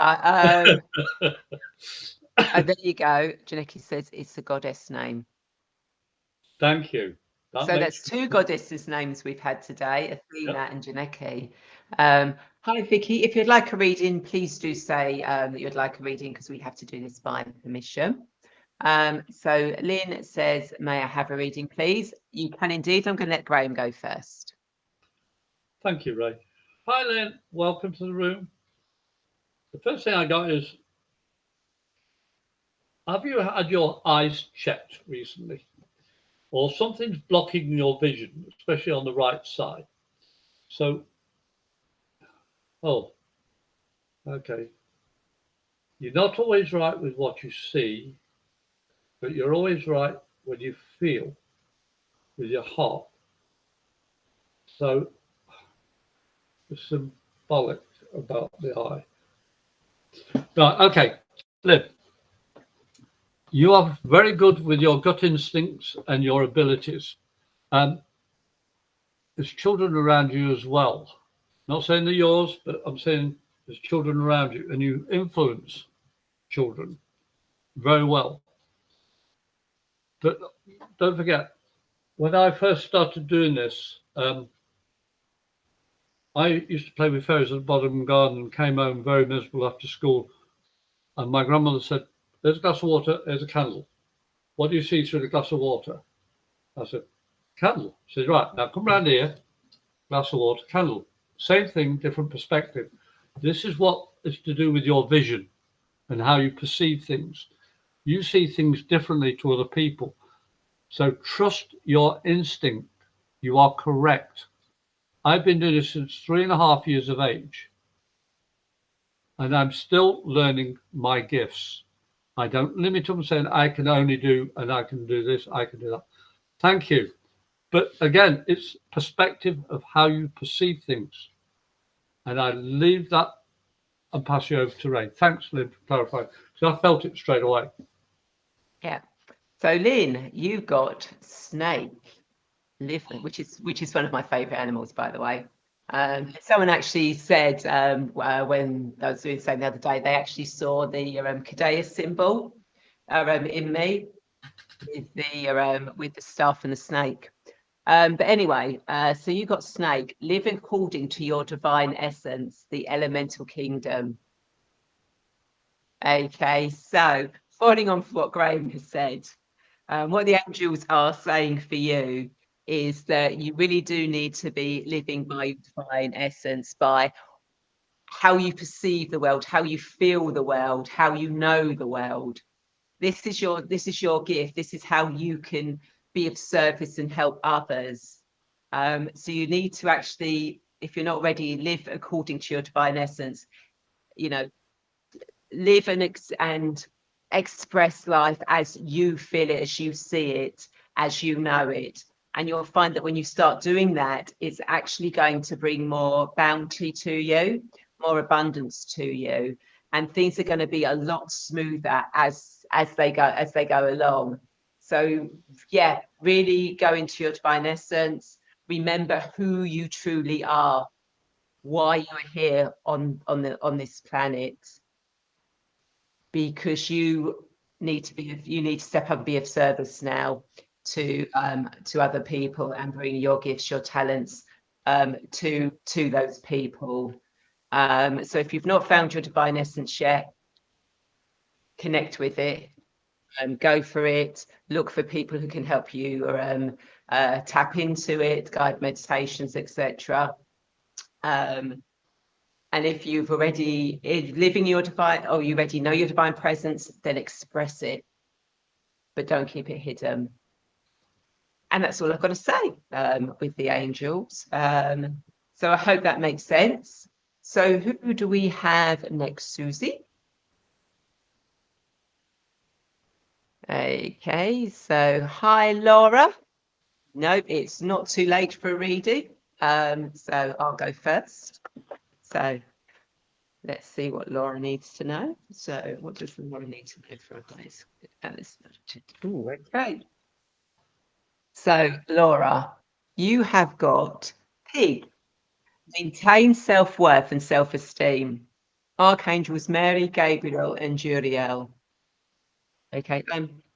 And there you go. Janeki says it's a goddess name. Thank you. That's two goddesses' names we've had today, Athena and Janeki. Hi, Vicky. If you'd like a reading, please do say that you'd like a reading because we have to do this by permission. So Lynn says, may I have a reading, please? You can indeed. I'm going to let Graham go first. Thank you, Ray. Hi, Lynn. Welcome to the room. The first thing I got is, have you had your eyes checked recently? Or something's blocking your vision, especially on the right side. So, okay. You're not always right with what you see, but you're always right when you feel with your heart. So, it's symbolic about the eye. Right, okay. Lynn. You are very good with your gut instincts and your abilities. There's children around you as well. Not saying they're yours, but I'm saying there's children around you and you influence children very well. But don't forget, when I first started doing this, I used to play with fairies at the bottom of the garden and came home very miserable after school. And my grandmother said, there's a glass of water, there's a candle. What do you see through the glass of water? I said, candle. She said, right, now come round here, glass of water, candle. Same thing, different perspective. This is what is to do with your vision and how you perceive things. You see things differently to other people. So trust your instinct. You are correct. I've been doing this since 3.5 years of age. And I'm still learning my gifts. I don't limit them saying I can only do, and I can do this, I can do that. Thank you. But again, it's perspective of how you perceive things. And I leave that and pass you over to Ray. Thanks, Lynn, for clarifying, because I felt it straight away. Yeah. So Lynn, you've got snake, which is one of my favourite animals, by the way. Someone actually said when I was doing something the other day, they actually saw the Cadeia symbol in me with the staff and the snake. But anyway, so you got snake, live according to your divine essence, the elemental kingdom. Okay, so following on from what Graham has said, what the angels are saying for you is that you really do need to be living by your divine essence, by how you perceive the world, how you feel the world, how you know the world. This is your gift. This is how you can be of service and help others. So you need to actually, if you're not ready, live according to your divine essence. You know, live and express life as you feel it, as you see it, as you know it. And you'll find that when you start doing that, it's actually going to bring more bounty to you, more abundance to you, and things are going to be a lot smoother as they go along. So yeah, really go into your divine essence. Remember who you truly are, why you're here on this planet, because you need to step up and be of service now to other people and bring your gifts, your talents to those people. So if you've not found your divine essence yet, connect with it, go for it, look for people who can help you or tap into it, guide meditations, etc. And if you've already living your divine, or you already know your divine presence, then express it, but don't keep it hidden. And that's all I've got to say with the angels. So I hope that makes sense. So who do we have next, Susie? Okay, so hi, Laura. Nope, it's not too late for a reading. So I'll go first. So let's see what Laura needs to know. So what does Laura need to know for advice? Ooh, okay. So Laura, you have got Pig. Maintain self-worth and self-esteem. Archangels Mary, Gabriel, and Juriel. Okay,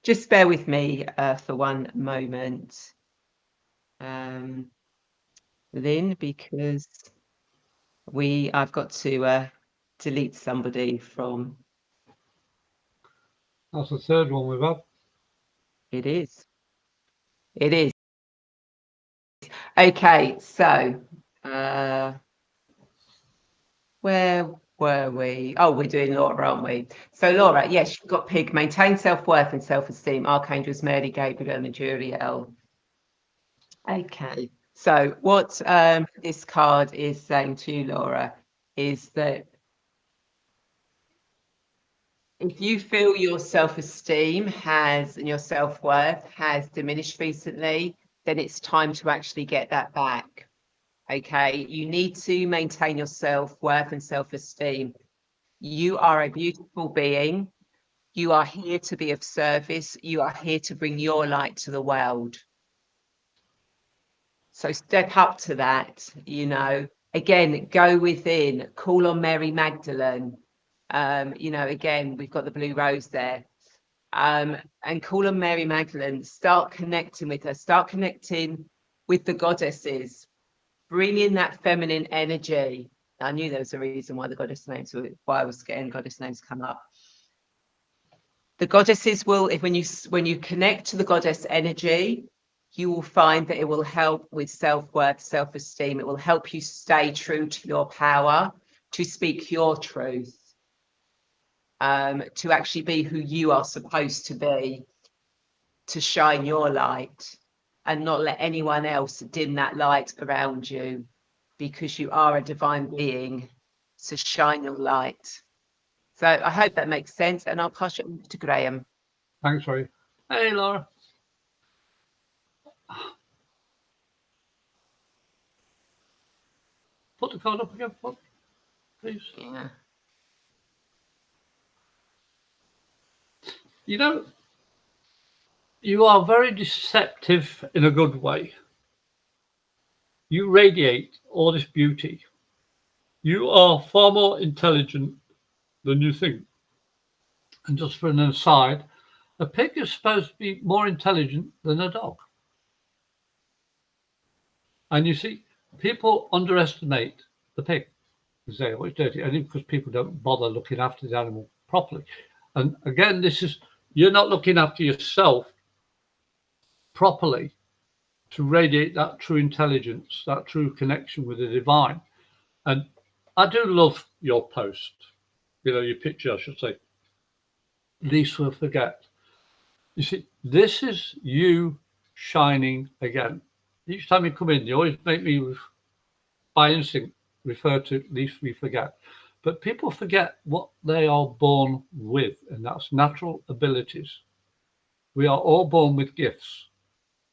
just bear with me for one moment, Lynn, because I've got to delete somebody from. That's the third one we've had. It is. It is. Okay, so where were we? Oh, we're doing Laura, aren't we? So Laura, yes, you've got Pig. Maintain self-worth and self-esteem. Archangels Mary, Gabriel, and Juriel. Okay. So what this card is saying to you, Laura, is that if you feel your self-esteem and your self-worth has diminished recently, then it's time to actually get that back. Okay, you need to maintain your self-worth and self-esteem. You are a beautiful being. You are here to be of service. You are here to bring your light to the world. So step up to that, again, go within, call on Mary Magdalene. Again, we've got the blue rose there. And call on Mary Magdalene, start connecting with her, start connecting with the goddesses, bring in that feminine energy. I knew there was a reason why why I was getting goddess names come up. The goddesses will, when you connect to the goddess energy, you will find that it will help with self-worth, self-esteem. It will help you stay true to your power, to speak your truth, to actually be who you are supposed to be, to shine your light and not let anyone else dim that light around you, because you are a divine being. So shine your light. So I hope that makes sense, and I'll pass it on to Graham. Thanks, Ray. Hey, Laura. Put the card up again, please. Yeah. You are very deceptive in a good way. You radiate all this beauty. You are far more intelligent than you think. And just for an aside, a pig is supposed to be more intelligent than a dog. And you see, people underestimate the pig. They say, oh, it's dirty, only because people don't bother looking after the animal properly. And again, this is, you're not looking after yourself properly to radiate that true intelligence, that true connection with the divine. And I do love your post, your picture, I should say. Least we'll forget. You see, this is you shining again. Each time you come in, you always make me, by instinct, refer to least we forget. But people forget what they are born with, and that's natural abilities. We are all born with gifts,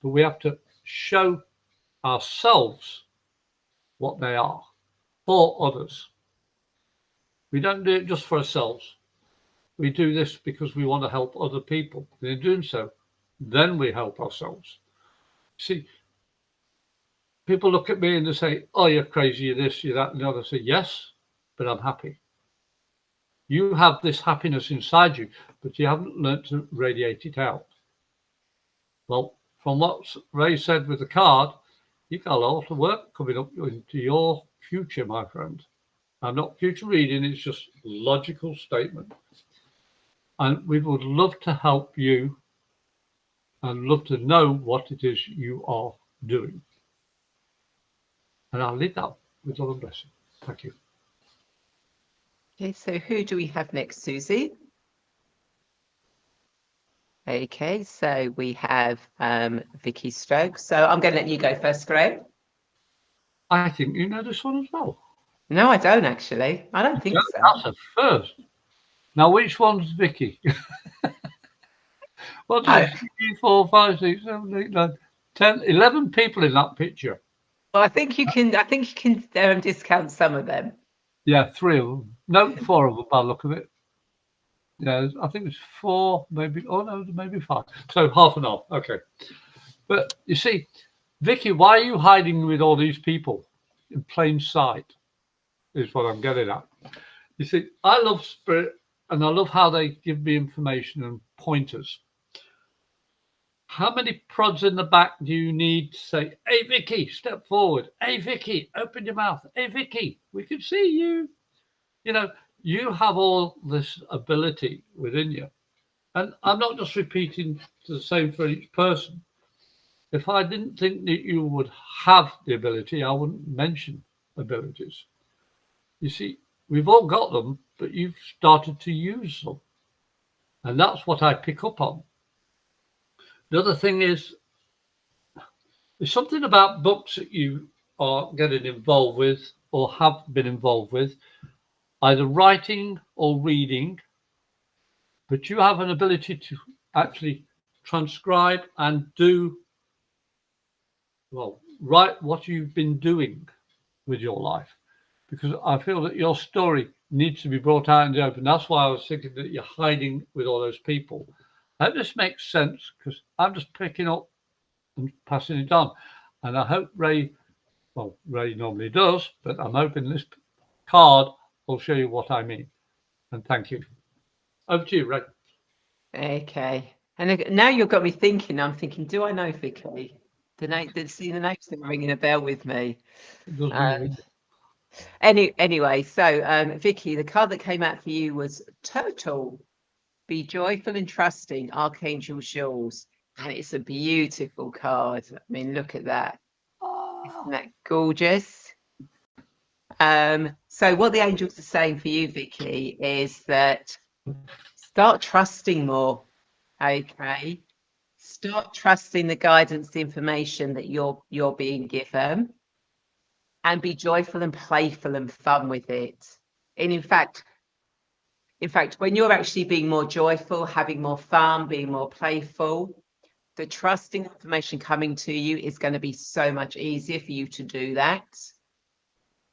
but we have to show ourselves what they are for others. We don't do it just for ourselves. We do this because we want to help other people. And in doing so, then we help ourselves. See, people look at me and they say, oh, you're crazy, you're this, you're that, and the other. I say, yes, but I'm happy. You have this happiness inside you, but you haven't learned to radiate it out. Well, from what Ray said with the card, you've got a lot of work coming up into your future, my friend. I'm not future reading, it's just logical statement. And we would love to help you and love to know what it is you are doing. And I'll leave that with love and blessing. Thank you. Okay, so who do we have next, Susie? Okay, so we have Vicky Stokes. So I'm going to let you go first, Greg. I think you know this one as well. No, I don't actually. I don't think so. That's a first. Now, which one's Vicky? What is 3, 4, 5, 6, 7, 8, 9, 10, 11 people in that picture? Well, I think you can discount some of them. Yeah, 3 of them. No, 4 of them by the look of it. Yeah, I think it's 4, maybe. Oh no, maybe 5. So half and half. Okay. But you see, Vicky, why are you hiding with all these people in plain sight? Is what I'm getting at. You see, I love Spirit, and I love how they give me information and pointers. How many prods in the back do you need to say, hey, Vicky, step forward. Hey, Vicky, open your mouth. Hey, Vicky, we can see you. You have all this ability within you. And I'm not just repeating the same for each person. If I didn't think that you would have the ability, I wouldn't mention abilities. You see, we've all got them, but you've started to use them. And that's what I pick up on. The other thing is, there's something about books that you are getting involved with or have been involved with, either writing or reading, but you have an ability to actually transcribe and write what you've been doing with your life. Because I feel that your story needs to be brought out in the open. That's why I was thinking that you're hiding with all those people. I hope this makes sense, because I'm just picking up and passing it on. And I hope Ray normally does, but I'm hoping this card will show you what I mean. And thank you. Over to you, Ray. Okay. And now you've got me thinking. I'm thinking, do I know Vicky? The names that were ringing a bell with me. Anyway, so Vicky, the card that came out for you was Total. Be joyful and trusting, Archangel Jules. And it's a beautiful card. I mean, look at that. Isn't that gorgeous? So what the angels are saying for you, Vicky, is that start trusting more. Okay. Start trusting the guidance, the information that you're being given, and be joyful and playful and fun with it. And in fact, when you're actually being more joyful, having more fun, being more playful, the trusting information coming to you is going to be so much easier for you to do that.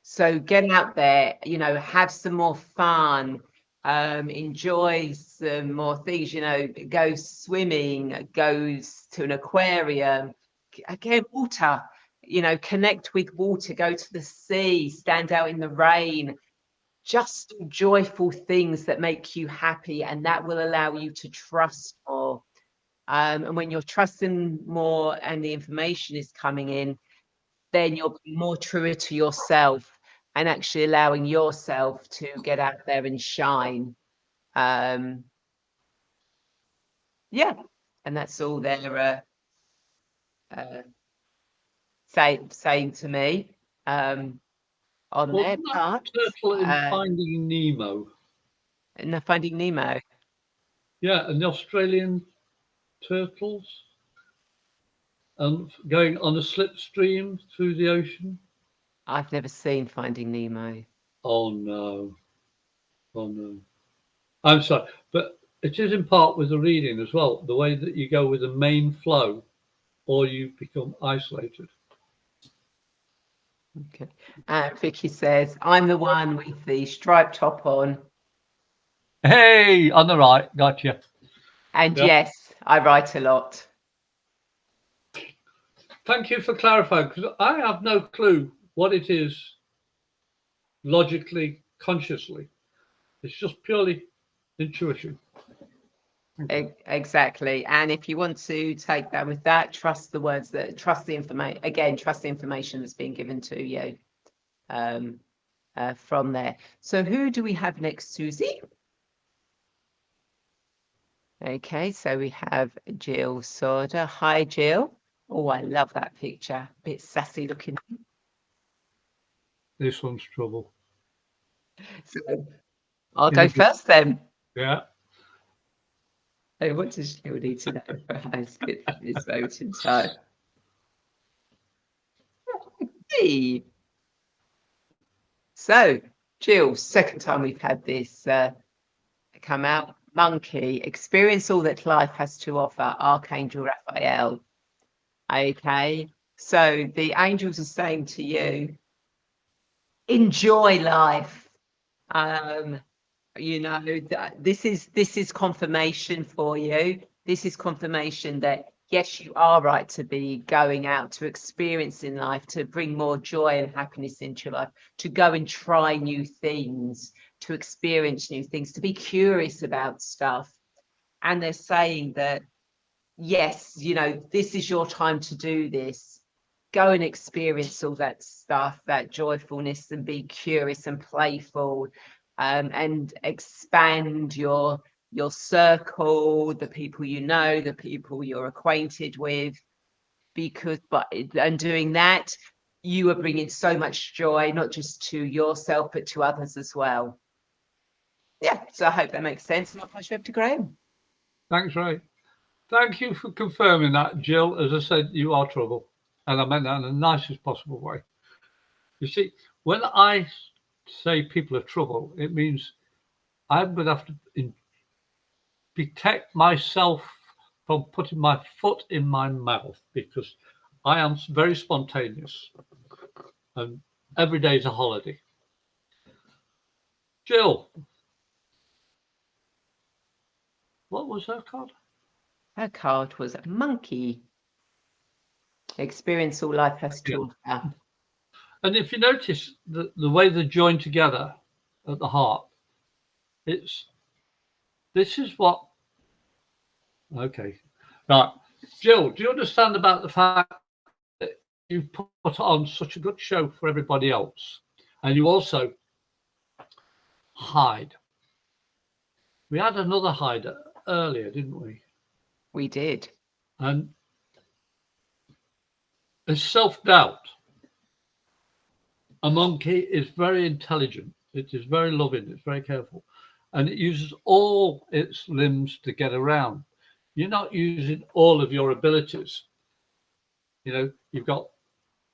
So get out there, have some more fun, enjoy some more things, go swimming, go to an aquarium, again, water, connect with water, go to the sea, stand out in the rain. Just joyful things that make you happy, and that will allow you to trust more. And when you're trusting more and the information is coming in, then you're more truer to yourself and actually allowing yourself to get out there and shine. Yeah, and that's all they're saying to me on their part. Turtle in Finding Nemo. And Finding Nemo. Yeah, and the Australian turtles and going on a slipstream through the ocean. I've never seen Finding Nemo. Oh no. Oh no. I'm sorry, but it is in part with the reading as well, the way that you go with the main flow or you become isolated. Okay. Vicky says, I'm the one with the striped top on. Hey, on the right, gotcha. And yes, I write a lot. Thank you for clarifying, because I have no clue what it is logically, consciously. It's just purely intuition. Exactly. And if you want to take that with that, trust the words that trust the information. Again, trust the information that's being given to you from there. So who do we have next, Susie? Okay, so we have Jill Sorder. Hi, Jill. Oh, I love that picture. Bit sassy looking. This one's trouble. So I'll go first then. Yeah. Oh, what does Jill need to know for how good this voting time? Hey. So, Jill, second time we've had this come out. Monkey, experience all that life has to offer. Archangel Raphael. Okay, so the angels are saying to you, enjoy life. You know, this is confirmation for you. This is confirmation that yes, you are right to be going out to experience in life, to bring more joy and happiness into your life, to go and try new things, to experience new things, to be curious about stuff. And they're saying that yes, you know, this is your time to do this. Go and experience all that stuff, that joyfulness, and be curious and playful, and expand your circle, the people you know, the people you're acquainted with, because and doing that, you are bringing so much joy, not just to yourself, but to others as well. Yeah, so I hope that makes sense. And I'll pass you over to Graham. Thanks, Ray. Thank you for confirming that, Jill. As I said, you are trouble. And I meant that in the nicest possible way. You see, when I say people are trouble, it means I'm going to have to protect myself from putting my foot in my mouth, because I am very spontaneous and every day is a holiday. Jill, what was her card? Her card was a monkey. Experience all life has to offer. And if you notice the way they're joined together at the heart, this is what. Okay, right, Jill, do you understand about the fact that you put on such a good show for everybody else, and you also hide? We had another hider earlier, didn't we? We did. And it's self-doubt. A monkey is very intelligent. It is very loving. It's very careful. And it uses all its limbs to get around. You're not using all of your abilities. You know, you've got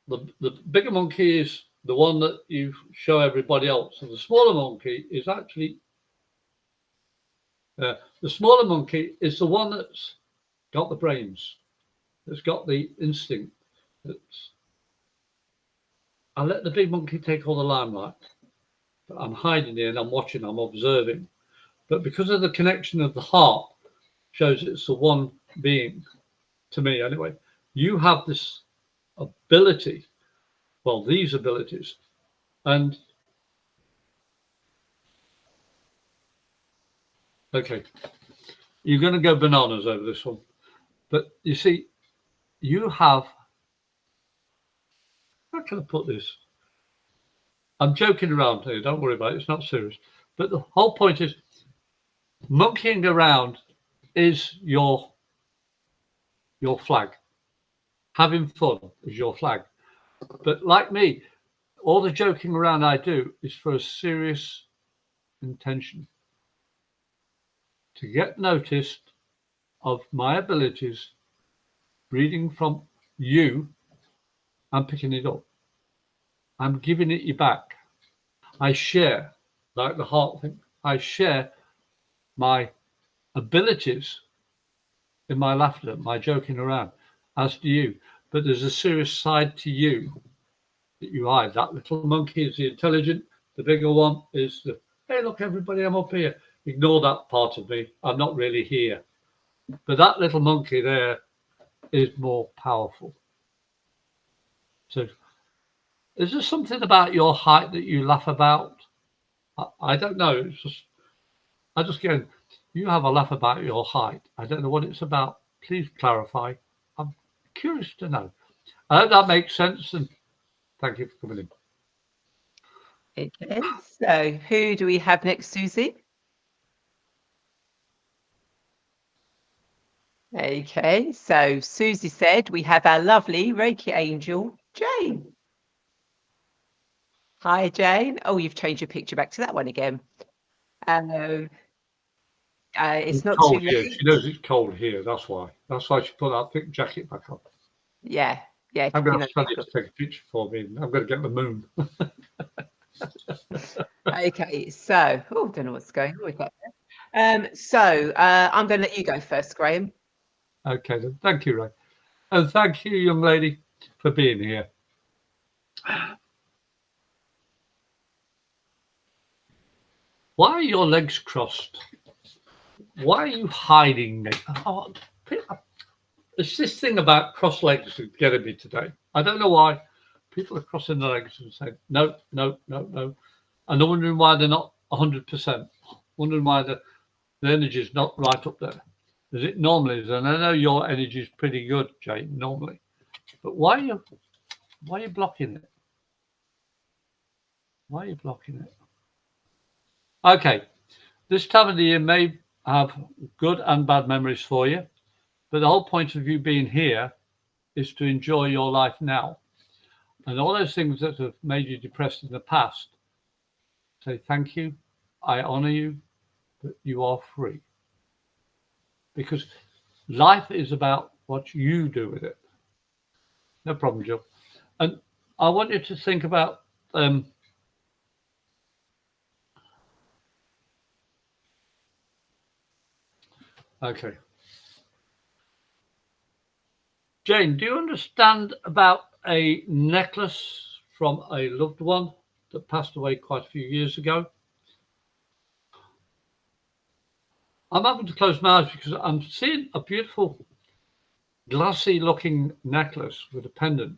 the bigger monkey is the one that you show everybody else. And the smaller monkey is actually, the smaller monkey is the one that's got the brains, that's got the instinct. I let the big monkey take all the limelight. But I'm hiding here and I'm watching, I'm observing. But because of the connection of the heart, shows it's the one being, to me anyway. You have this ability, well, these abilities, and okay, you're going to go bananas over this one. But you see, you have How can I put this? I'm joking around here. Don't worry about it. It's not serious. But the whole point is, monkeying around is your flag. Having fun is your flag. But like me, all the joking around I do is for a serious intention. To get noticed of my abilities, reading from you, I'm picking it up. I'm giving it you back. I share, like the heart thing, I share my abilities in my laughter, my joking around, as do you. But there's a serious side to you that you hide. That little monkey is the intelligent, the bigger one is the, hey, look, everybody, I'm up here. Ignore that part of me. I'm not really here. But that little monkey there is more powerful. So is there something about your height that you laugh about? I don't know. It's just, I just go, you have a laugh about your height. I don't know what it's about. Please clarify. I'm curious to know. I hope that makes sense, and thank you for coming in. Okay, so who do we have next, Susie? Okay, so Susie said we have our lovely Reiki angel, Jane. Hi, Jane. Oh, you've changed your picture back to that one again. It's not cold too here. late. She knows it's cold here. That's why. That's why she put that thick jacket back on. Yeah. I'm going to ask Sandy to take a picture for me. I'm going to get the moon. Okay, so don't know what's going on with that. I'm going to let you go first, Graham. Okay, then. Thank you, Ray. And thank you, young lady, for being here. Why are your legs crossed? Why are you hiding me? Oh, it's this thing about cross legs that's getting me today. I don't know why. People are crossing their legs and saying, no, no, no, no. And they're wondering why they're not 100%. Wondering why the energy is not right up there. As it normally is. And I know your energy is pretty good, Jane, normally. But why are you blocking it? Why are you blocking it? Okay. This time of the year may have good and bad memories for you. But the whole point of you being here is to enjoy your life now. And all those things that have made you depressed in the past, say thank you, I honor you, but you are free. Because life is about what you do with it. No problem, Jill. And I want you to think about okay. Jane, do you understand about a necklace from a loved one that passed away quite a few years ago? I'm having to close my eyes because I'm seeing a beautiful glassy looking necklace with a pendant,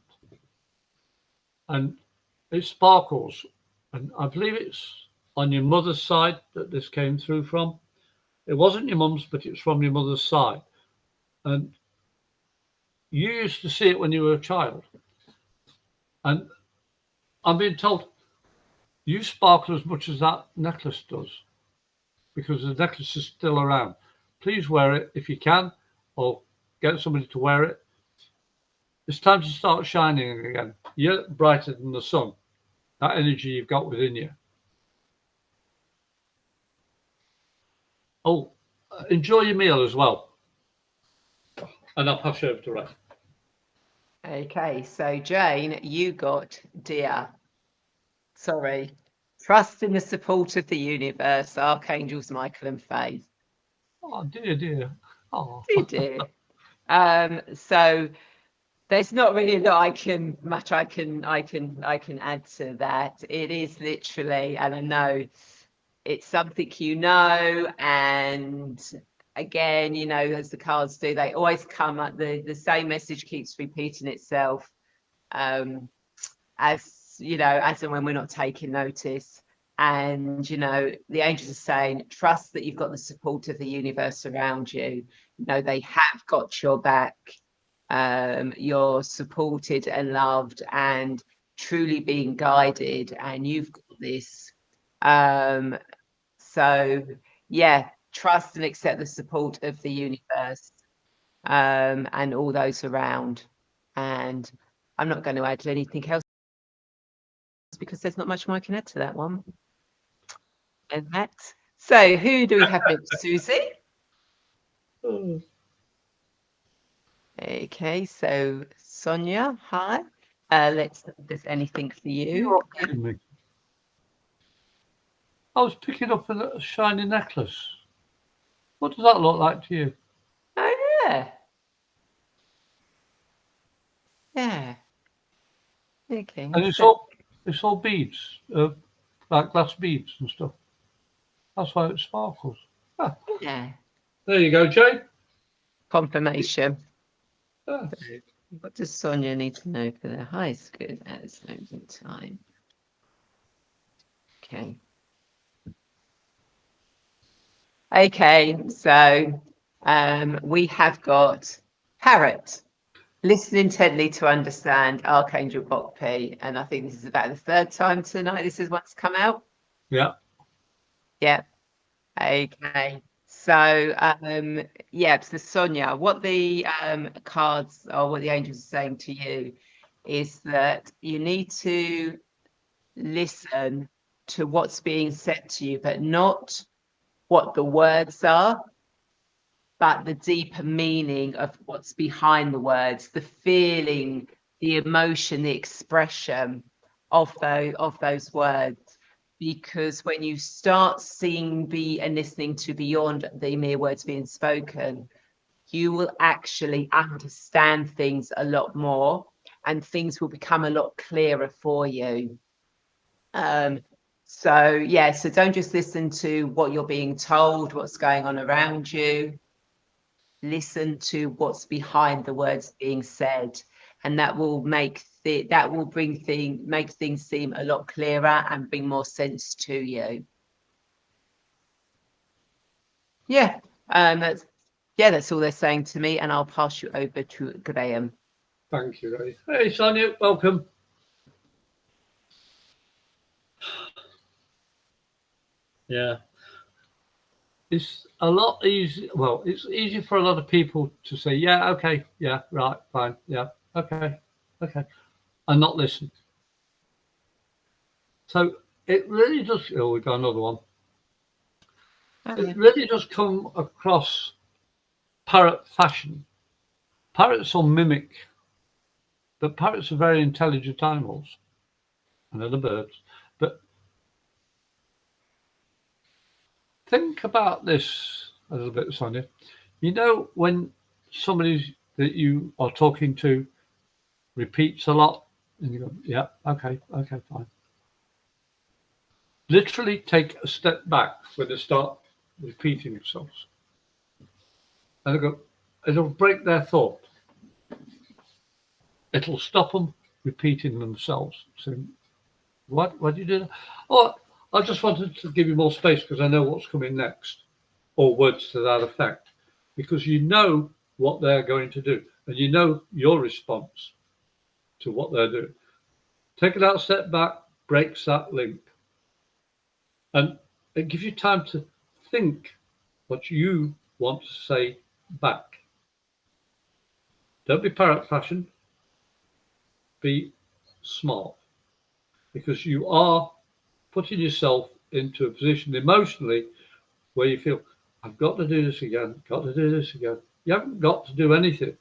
and it sparkles, and I believe it's on your mother's side that this came through from. It wasn't your mum's, but it's from your mother's side, and you used to see it when you were a child, and I'm being told you sparkle as much as that necklace does, because the necklace is still around. Please wear it if you can, or get somebody to wear it. It's time to start shining again. You're brighter than the sun. That energy you've got within you. Oh, enjoy your meal as well. And I'll pass you over to Ray. Okay, so Jane, you got dear. Sorry. Trust in the support of the universe, Archangels Michael and Faith. Oh dear. Oh dear. So there's not really a lot I can add to that. It is literally, and I know it's something and again, as the cards do, they always come up, the same message keeps repeating itself, as and when we're not taking notice. And the angels are saying, trust that you've got the support of the universe around you. They have got your back. You're supported and loved, and truly being guided, and you've got this. So yeah, trust and accept the support of the universe, and all those around. And I'm not going to add anything else because there's not much more I can add to that one. And that. So who do we have next, Susie? Okay, so Sonia, hi. Let's see if there's anything for you. You're kidding me. I was picking up a shiny necklace. What does that look like to you? Oh yeah. Yeah. Okay. And it's all beads, like glass beads and stuff. That's why it sparkles. Ah, Yeah. there you go, Jay. Confirmation. Ah. What does Sonia need to know for the high school at this moment in time? Okay. Okay, so we have got Parrot. Listen intently to understand Archangel Bokpi, and I think this is about the third time tonight this is what's come out. Yeah. Yeah. Okay. So yeah, so Sonia, what the cards or what the angels are saying to you is that you need to listen to what's being said to you, but not what the words are, but the deeper meaning of what's behind the words, the feeling, the emotion, the expression of those words. Because when you start seeing and listening to beyond the mere words being spoken, you will actually understand things a lot more, and things will become a lot clearer for you. So yeah, so don't just listen to what you're being told, what's going on around you. Listen to what's behind the words being said, and that will make make things seem a lot clearer and bring more sense to you. Yeah, that's all they're saying to me, and I'll pass you over to Graham. Thank you, Ray. Hey, Sonia, welcome. Yeah. It's a lot easier. Well, it's easier for a lot of people to say, yeah, okay, yeah, right, fine, yeah, okay, and not listen. So it really does. Oh, we got another one. It really does come across parrot fashion. Parrots will mimic, but parrots are very intelligent animals, and other birds. But think about this a little bit, Sonia. You know, when somebody that you are talking to repeats a lot, and you go, yeah, okay, fine. Literally take a step back when they start repeating themselves. And it'll break their thought. It'll stop them repeating themselves. Saying, what do you do? Oh, I just wanted to give you more space because I know what's coming next, or words to that effect, because you know what they're going to do, and you know your response to what they're doing. Take that step back, breaks that link, and it gives you time to think what you want to say back. Don't be parrot fashion, be smart, because you are putting yourself into a position emotionally where you feel, I've got to do this again, got to do this again. You haven't got to do anything.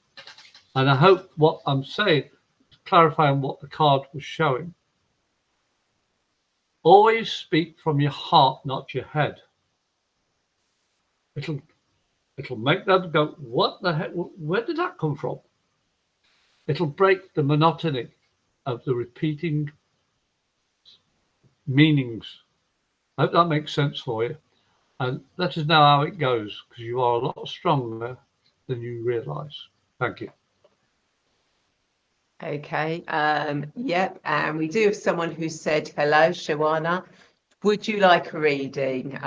And I hope what I'm saying is clarifying what the card was showing. Always speak from your heart, not your head. It'll make them go, what the heck? Where did that come from? It'll break the monotony of the repeating meanings. I hope that makes sense for you. And let us know how it goes, because you are a lot stronger than you realise. Thank you. Okay. Yep. And we do have someone who said hello, Shawana. Would you like a reading?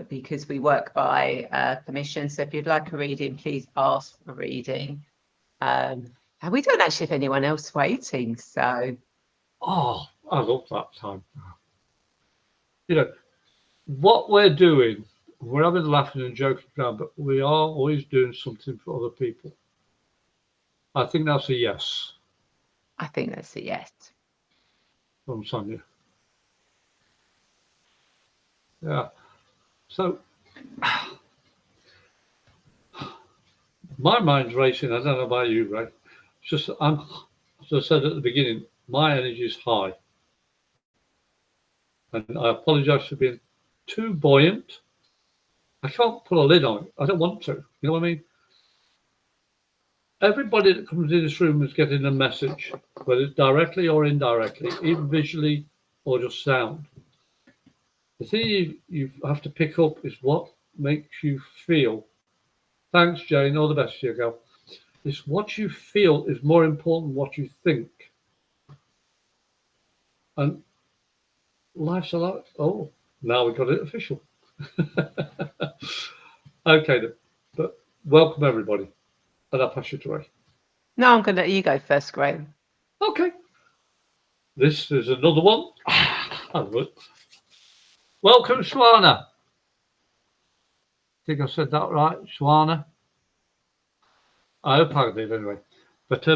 Because we work by permission. So if you'd like a reading, please ask for a reading. And we don't actually have anyone else waiting. So Oh, I love that time. You know, what we're doing, we're having laughing and joking around, but we are always doing something for other people. I think that's a yes I think that's a yes. from Sonia. Yeah. So my mind's racing. I don't know about you, Ray. It's just as I said at the beginning, my energy is high. And I apologize for being too buoyant. I can't put a lid on it. I don't want to. You know what I mean? Everybody that comes in this room is getting a message, whether it's directly or indirectly, even visually or just sound. The thing you have to pick up is what makes you feel. Thanks, Jane. All the best to you, girl. It's what you feel is more important than what you think. And life's a lot. Oh, now we've got it official. Okay, then. But welcome, everybody. And I'll pass you to Ray. No, I'm going to let you go first, Graham. Okay. This is another one. Welcome, Swana. I think I said that right, Swana. I hope I did anyway. But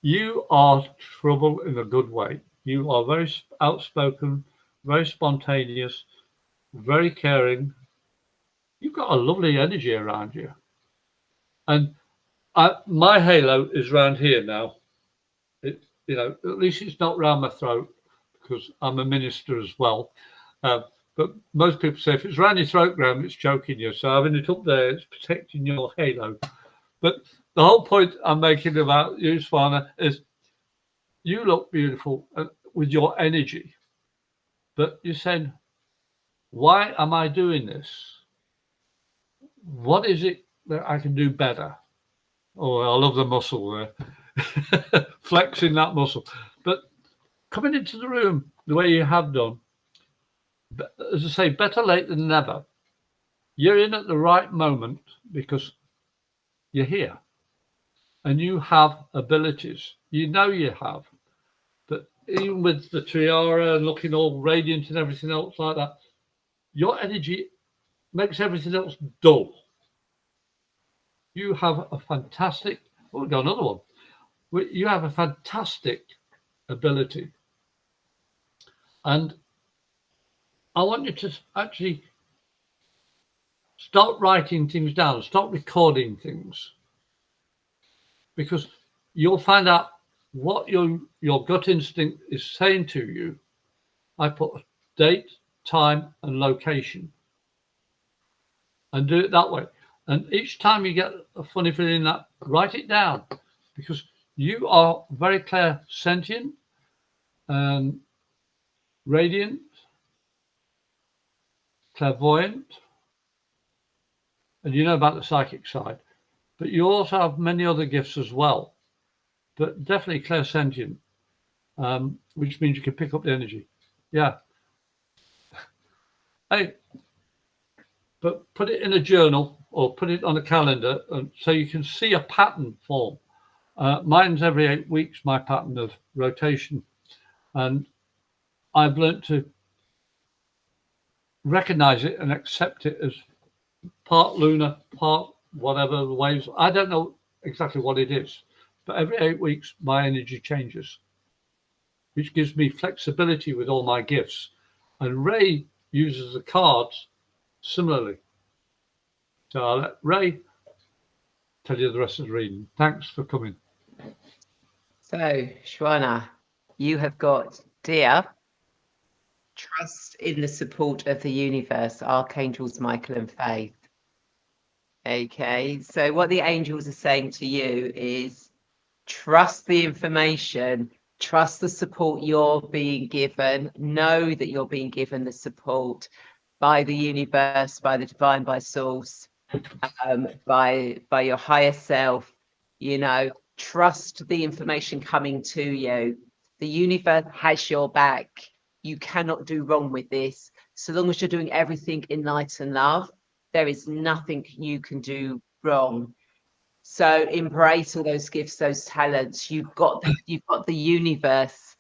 you are trouble in a good way. You are very outspoken, very spontaneous, very caring. You've got a lovely energy around you. And my halo is around here now. It, at least it's not around my throat because I'm a minister as well. But most people say if it's around your throat, Graham, it's choking you. So having it up there, it's protecting your halo. But the whole point I'm making about you, Swana, is you look beautiful with your energy. But you're saying, why am I doing this? What is it that I can do better? Oh, I love the muscle there. Flexing that muscle. But coming into the room the way you have done, as I say, better late than never. You're in at the right moment because you're here and you have abilities. You know you have. But even with the tiara and looking all radiant and everything else like that, your energy makes everything else dull. You have a fantastic, oh, we've got another one. You have a fantastic ability. And I want you to actually start writing things down, start recording things. Because you'll find out what your gut instinct is saying to you. I put a date, time, and location. And do it that way. And each time you get a funny feeling that, write it down. Because you are very clairsentient and radiant, clairvoyant, and you know about the psychic side. But you also have many other gifts as well. But definitely clairsentient, which means you can pick up the energy. Yeah. Hey, but put it in a journal or put it on a calendar so you can see a pattern form. Mine's every 8 weeks, my pattern of rotation. And I've learned to recognize it and accept it as part lunar, part whatever the waves. I don't know exactly what it is, but every 8 weeks, my energy changes, which gives me flexibility with all my gifts. And Ray uses the cards similarly. So I'll let Ray tell you the rest of the reading. Thanks for coming. So, Shwana, you have got, dear, trust in the support of the universe, archangels Michael and Faith. Okay, so what the angels are saying to you is trust the information, trust the support you're being given, know that you're being given the support by the universe, by the divine, by source, by your higher self. Trust the information coming to you. The universe has your back. You cannot do wrong with this. So long as you're doing everything in light and love, There is nothing you can do wrong. So embrace all those gifts, those talents. You've got the universe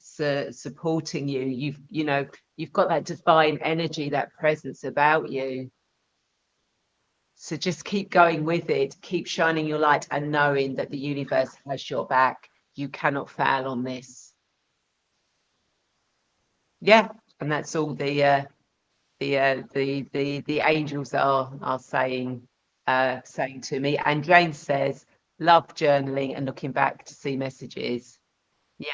supporting you. You've got that divine energy, that presence about you. So just keep going with it, keep shining your light and knowing that the universe has your back. You cannot fail on this. Yeah, and that's all the angels are saying to me. And Jane says, love journaling and looking back to see messages. Yeah.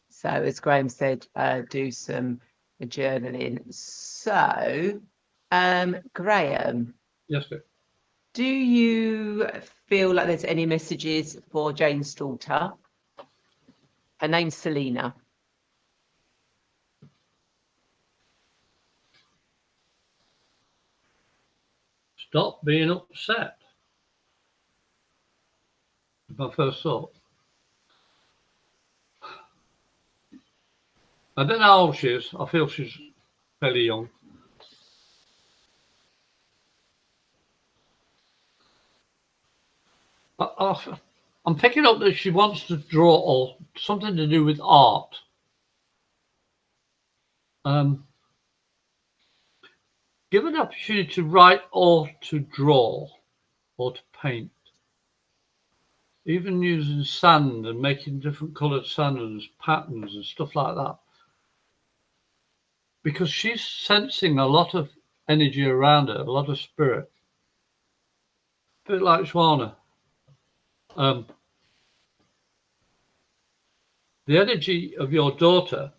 So as Graham said, do some journaling. So, Graham. Yes, sir. Do you feel like there's any messages for Jane's daughter? Her name's Selena. Stop being upset. My first thought. I don't know how old she is. I feel she's fairly young. I'm picking up that she wants to draw or something to do with art. Give an opportunity to write or to draw or to paint. Even using sand and making different coloured sand and patterns and stuff like that. Because she's sensing a lot of energy around her, a lot of spirit. A bit like Shwana. The energy of your daughter,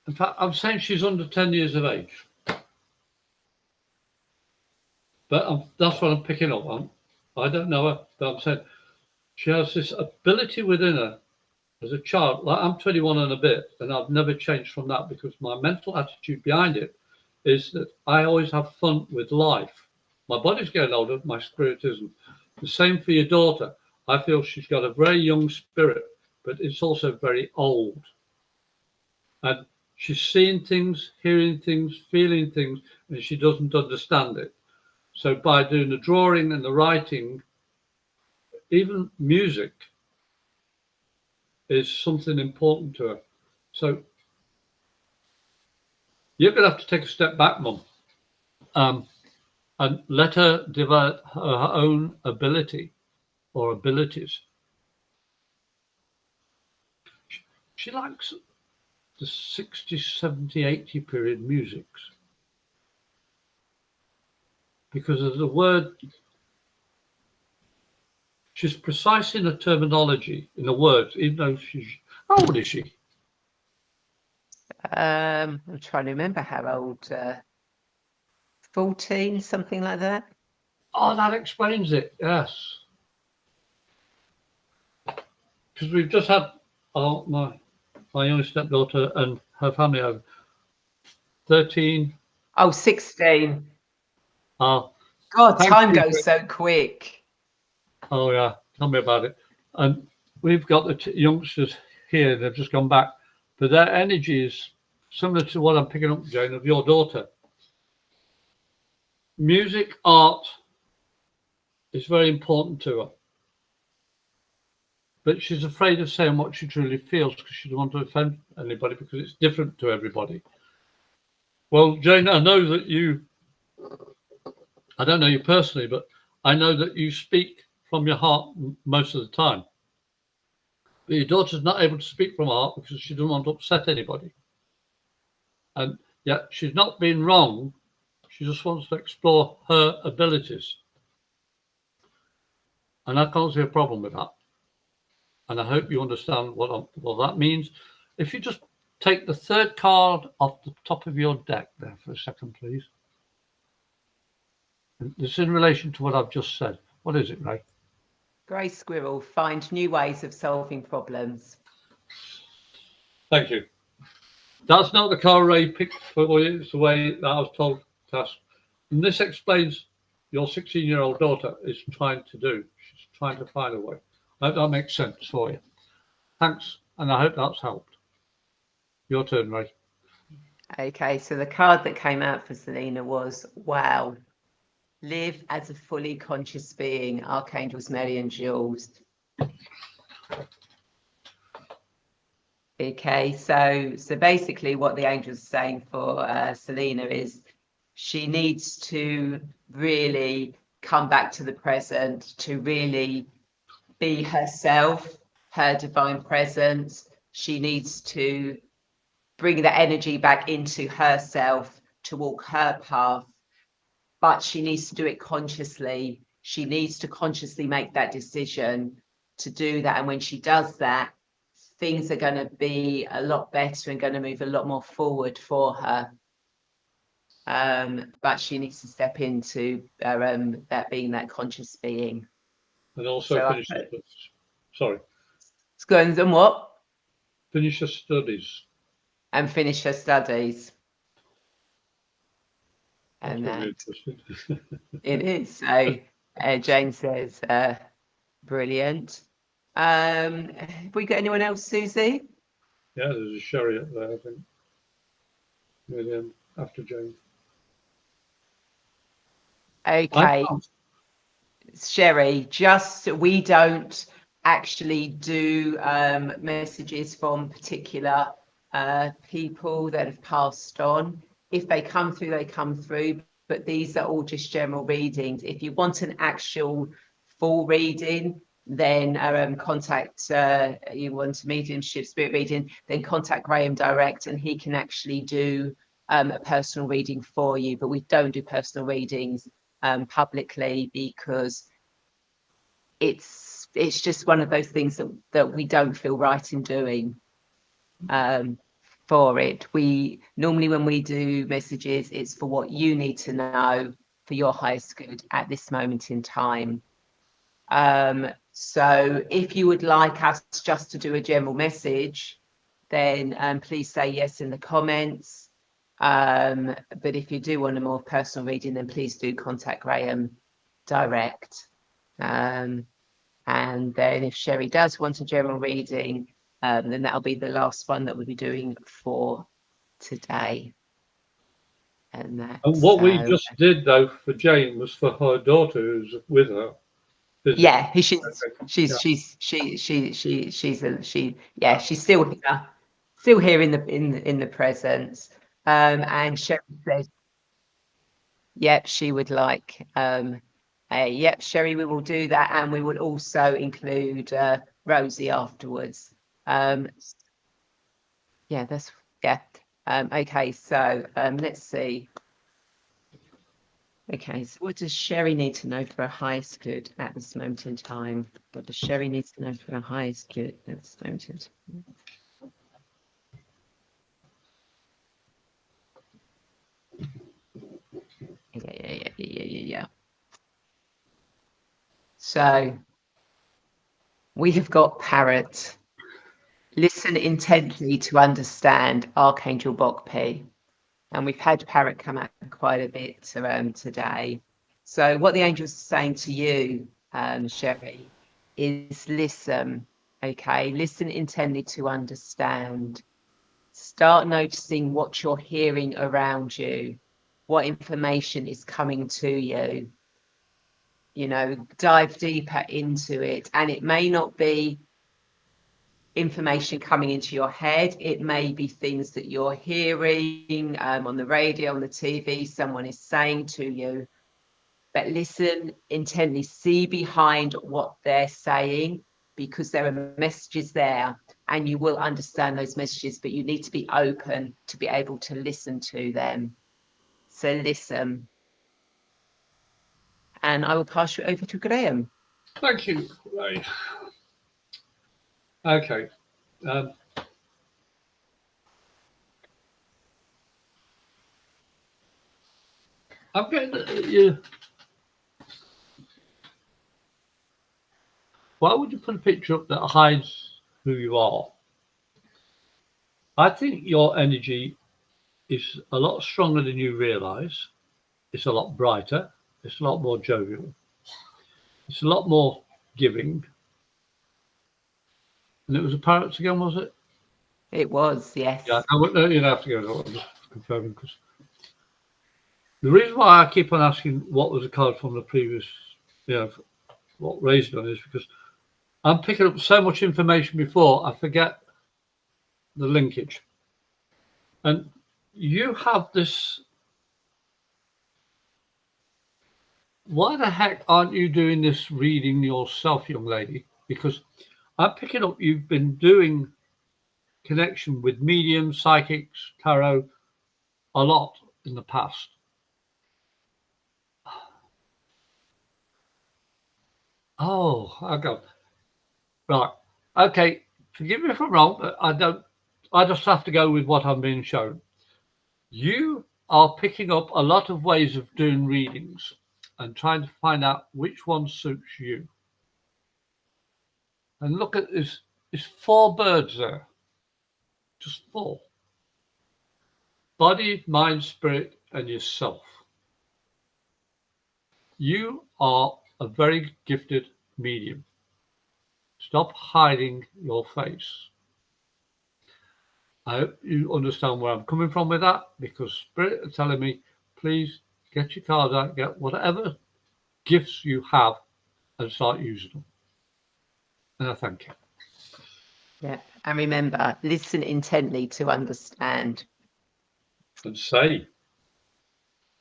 in fact, I'm saying she's under 10 years of age. But that's what I'm picking up on. I don't know her, but I'm saying she has this ability within her as a child. Like I'm 21 and a bit, and I've never changed from that because my mental attitude behind it is that I always have fun with life. My body's getting older, my spirit isn't. The same for your daughter. I feel she's got a very young spirit, but it's also very old. And she's seeing things, hearing things, feeling things, and she doesn't understand it. So by doing the drawing and the writing, even music is something important to her. So you're going to have to take a step back, Mum, and let her develop her own ability or abilities. She likes the 60, 70, 80 period musics because of the word. She's precise in the terminology, in the words, even though she's, how old is she? I'm trying to remember how old, 14, something like that. Oh, that explains it, yes. Because we've just had my young stepdaughter and her family over. 13. Oh, 16. God, time goes so quick. Oh, yeah, tell me about it. And we've got the youngsters here, they've just gone back. But their energy is similar to what I'm picking up, Jane, of your daughter. Music, art is very important to her. But she's afraid of saying what she truly feels because she doesn't want to offend anybody because it's different to everybody. Well, Jane, I know that I don't know you personally, but I know that you speak from your heart most of the time. But your daughter's not able to speak from her heart because she doesn't want to upset anybody. And yet she's not being wrong. She just wants to explore her abilities. And I can't see a problem with that. And I hope you understand what that means. If you just take the third card off the top of your deck there for a second, please. And this is in relation to what I've just said. What is it, Ray? Grey squirrel, find new ways of solving problems. Thank you. That's not the card Ray picked for you. It's the way that I was told to ask. And this explains your 16-year-old daughter is trying to do. She's trying to find a way. I hope that makes sense for you. Thanks, and I hope that's helped. Your turn, Ray. Okay, so the card that came out for Selena was, wow, live as a fully conscious being, Archangels Mary and Jules. Okay, so basically what the angels are saying for Selena is she needs to really come back to the present, to really be herself, her divine presence. She needs to bring the energy back into herself to walk her path, but she needs to do it consciously. She needs to consciously make that decision to do that. And when she does that, things are going to be a lot better and going to move a lot more forward for her. But she needs to step into that being that conscious being. And also So finish sorry. It's going and what? Finish your studies. And finish her studies. That's And really that interesting. it is. So Jane says, brilliant. Have we got anyone else, Susie? Yeah, there's a Sherry up there, I think. Maybe after Jane. Okay. Sherry, just we don't actually do messages from particular people that have passed on. If they come through, they come through, but these are all just general readings. If you want an actual full reading, then contact, you want a mediumship spirit reading, then contact Graham direct and he can actually do a personal reading for you. But we don't do personal readings publicly because it's just one of those things that we don't feel right in doing for it. We normally, when we do messages, it's for what you need to know for your highest good at this moment in time. So if you would like us just to do a general message, then please say yes in the comments. But if you do want a more personal reading, then please do contact Graham direct. And then if Sherry does want a general reading, then that'll be the last one that we'll be doing for today. And what we just did though for Jane was for her daughter who's with her. Yeah, she's still here in the presence. And Sherry said, yep, she would like yep, Sherry, we will do that, and we will also include Rosie afterwards. Yeah, that's okay, so let's see. Okay, so what does Sherry need to know for her highest good at this moment in time? What does Sherry need to know for her highest good at this moment in time? Yeah. So we have got Parrot. Listen intently to understand Archangel Bokpi. And we've had Parrot come out quite a bit today. So what the angel's saying to you, Sherry, is listen, okay? Listen intently to understand. Start noticing what you're hearing around you, what information is coming to you. You know, dive deeper into it. And it may not be information coming into your head. It may be things that you're hearing on the radio, on the TV, someone is saying to you. But listen intently, see behind what they're saying, because there are messages there and you will understand those messages, but you need to be open to be able to listen to them. So listen. And I will pass you over to Graham. Thank you, Ray. Okay. I'm getting you. Why would you put a picture up that hides who you are? I think your energy is a lot stronger than you realise. It's a lot brighter. It's a lot more jovial. It's a lot more giving. And it was a parrot again, was it? It was, yes. Yeah, you don't have to go. confirming, because the reason why I keep on asking what was the card from the previous, what Ray's done, is because I'm picking up so much information before I forget the linkage. And you have this. Why the heck aren't you doing this reading yourself, young lady? Because I'm picking up you've been doing connection with mediums, psychics, tarot a lot in the past. Oh, I got right. Okay, forgive me if I'm wrong, but I just have to go with what I'm being shown. You are picking up a lot of ways of doing readings and trying to find out which one suits you. And look at this, there's 4 birds there. Just 4. Body, mind, spirit, and yourself. You are a very gifted medium. Stop hiding your face. I hope you understand where I'm coming from with that, because Spirit are telling me, please get your cards out, get whatever gifts you have and start using them. And I thank you. Yeah, and remember, listen intently to understand. And say.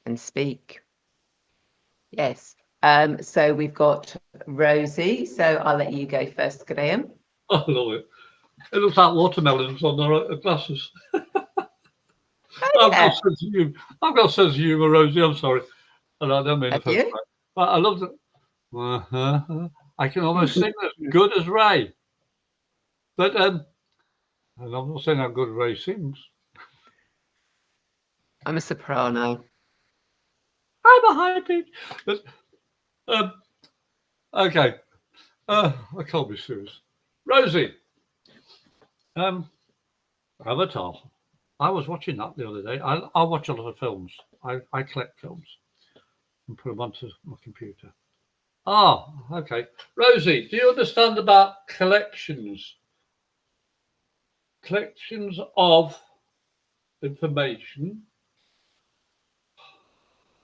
And speak. Yes. So we've got Rosie. So I'll let you go first, Graham. I love it. It looks like watermelons on their glasses. I've got a sense of humour, Rosie. I'm sorry. And I don't mean Have offense. you? But I love it. I can almost sing as good as Ray. But and I'm not saying how good Ray sings. I'm a soprano. I'm a high pitch. But okay. I can't be serious. Rosie. Avatar. I was watching that the other day. I watch a lot of films. I collect films and put them onto my computer. Ah, okay. Rosie, do you understand about collections? Collections of information.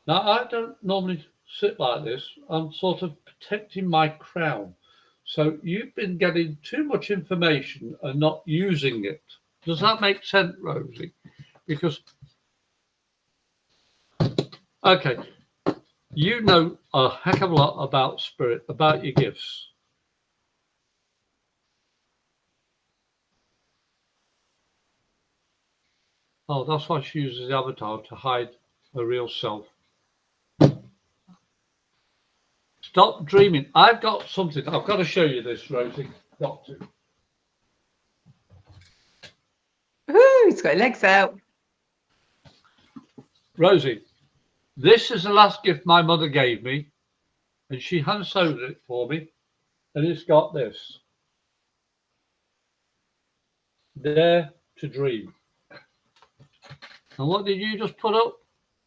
Now, I don't normally sit like this. I'm sort of protecting my crown. So you've been getting too much information and not using it. Does that make sense, Rosie? Because, okay, you know a heck of a lot about spirit, about your gifts. Oh, that's why she uses the avatar to hide her real self. Stop dreaming. I've got something. I've got to show you this, Rosie. Got to. Ooh, he's got legs out. Rosie, this is the last gift my mother gave me, and she hand sewed it for me, and it's got this. Dare to dream. And what did you just put up?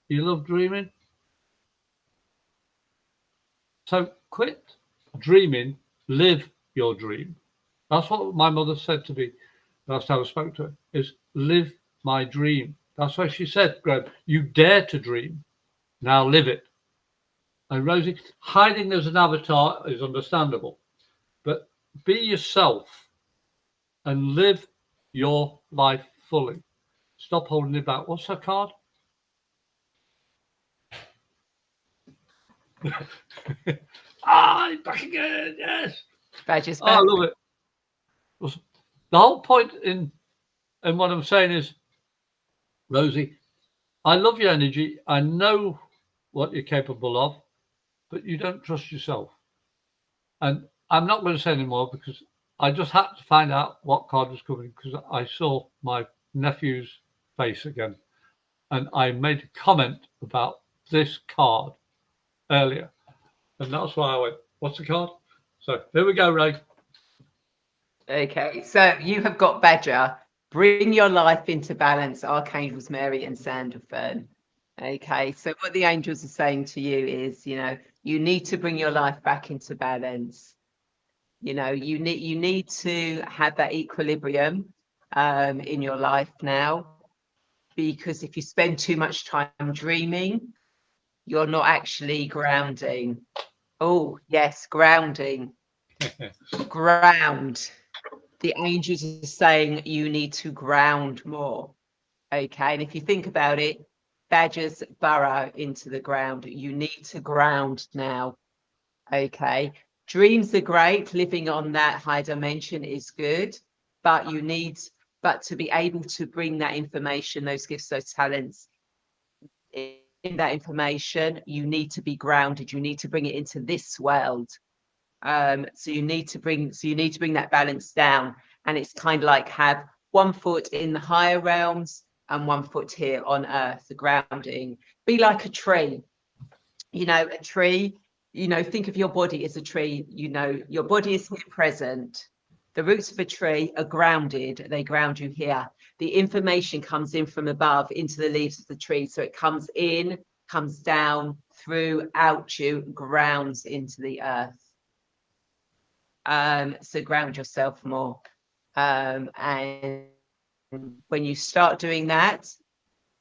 You love dreaming? So quit dreaming, live your dream. That's what my mother said to me last time I spoke to her, is live my dream. That's why she said, Graham, you dare to dream. Now live it. And Rosie, hiding as an avatar is understandable, but be yourself and live your life fully. Stop holding it back. What's her card? Back again. Yes. Badger's I back. love it. The whole point in what I'm saying is, Rosie, I love your energy. I know what you're capable of, but you don't trust yourself. And I'm not going to say anymore because I just had to find out what card was coming because I saw my nephew's face again. And I made a comment about this card earlier. And that's why I went, what's the card? So here we go, Ray. Okay, so you have got Badger. Bring your life into balance, Archangels Mary and Sandalphon. Okay, so what the angels are saying to you is, you need to bring your life back into balance. You need to have that equilibrium in your life now. because if you spend too much time dreaming, you're not actually grounding. Oh, yes, grounding. Ground. The angels are saying you need to ground more. Okay, and if you think about it, badgers burrow into the ground. You need to ground now. Okay, dreams are great. Living on that high dimension is good, but to be able to bring that information, those gifts, those talents, in that information, you need to be grounded. You need to bring it into this world. So you need to bring that balance down, and it's kind of like have 1 foot in the higher realms and 1 foot here on earth. The grounding. Be like a tree. A tree. Think of your body as a tree. Your body is here present. The roots of a tree are grounded. They ground you here. The information comes in from above into the leaves of the tree. So it comes in, comes down, through, out you, grounds into the earth. So ground yourself more. And when you start doing that,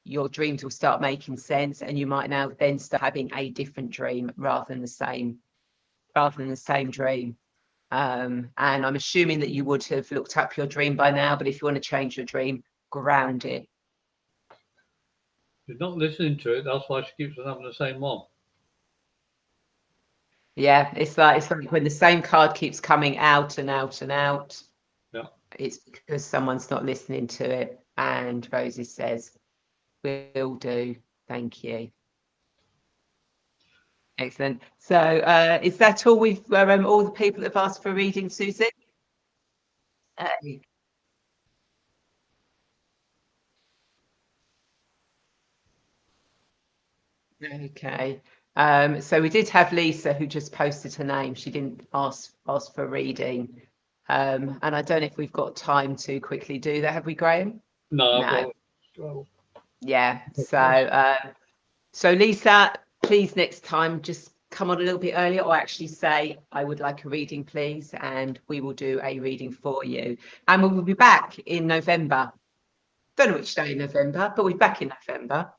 your dreams will start making sense, and you might now then start having a different dream rather than the same dream. And I'm assuming that you would have looked up your dream by now, but if you want to change your dream, ground it. She's not listening to it. That's why she keeps on having the same one. Yeah, it's like when the same card keeps coming out and out and out. Yeah. It's because someone's not listening to it. And Rosie says, "Will do. Thank you." Excellent. So is that all we've all the people that have asked for reading, Susie? Okay. So we did have Lisa who just posted her name. She didn't ask for reading. And I don't know if we've got time to quickly do that. Have we, Graham? No. Yeah. So Lisa, please next time just come on a little bit earlier, or actually say, "I would like a reading, please," and we will do a reading for you. And we will be back in November. Don't know which day in November, but we're back in November.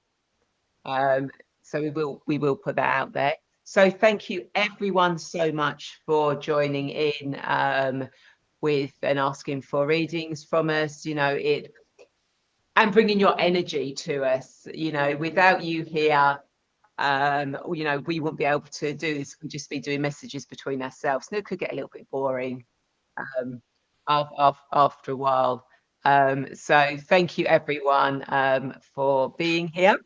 So we will put that out there. So thank you everyone so much for joining in with and asking for readings from us. And bringing your energy to us. Without you here, we wouldn't be able to do this. We'd just be doing messages between ourselves. And it could get a little bit boring after a while. So thank you everyone for being here.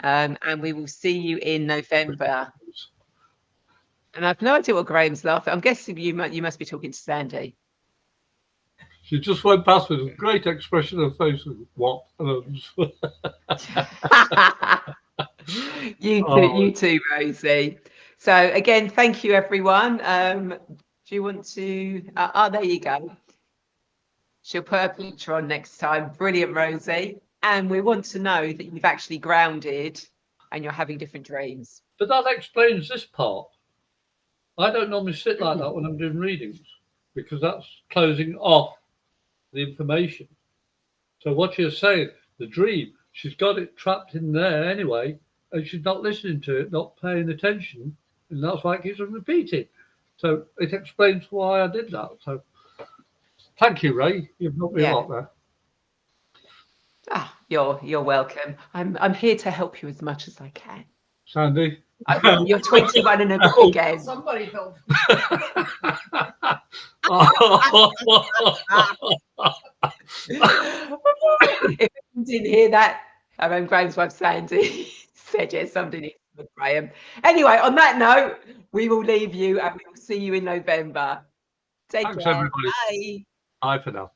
And we will see you in November. And I've no idea what Graham's laughing. I'm guessing you must be talking to Sandy. She just went past with a great expression of face. What? You too, Rosie. So again, thank you, everyone. Do you want to? There you go. She'll put her picture on next time. Brilliant, Rosie. And we want to know that you've actually grounded and you're having different dreams. But that explains this part. I don't normally sit like that when I'm doing readings, because that's closing off the information. So what you're saying, the dream, she's got it trapped in there anyway, and she's not listening to it, not paying attention, and that's why it keeps on repeating. So it explains why I did that. So thank you, Ray. You've helped me a lot there. You're welcome. I'm here to help you as much as I can. Sandy? You're 21 and a bit again. Somebody help. If you didn't hear that, Graham's wife Sandy said, yes, somebody needs to look Graham. Anyway, on that note, we will leave you and we will see you in November. Take care. Everybody. Bye. Bye for now.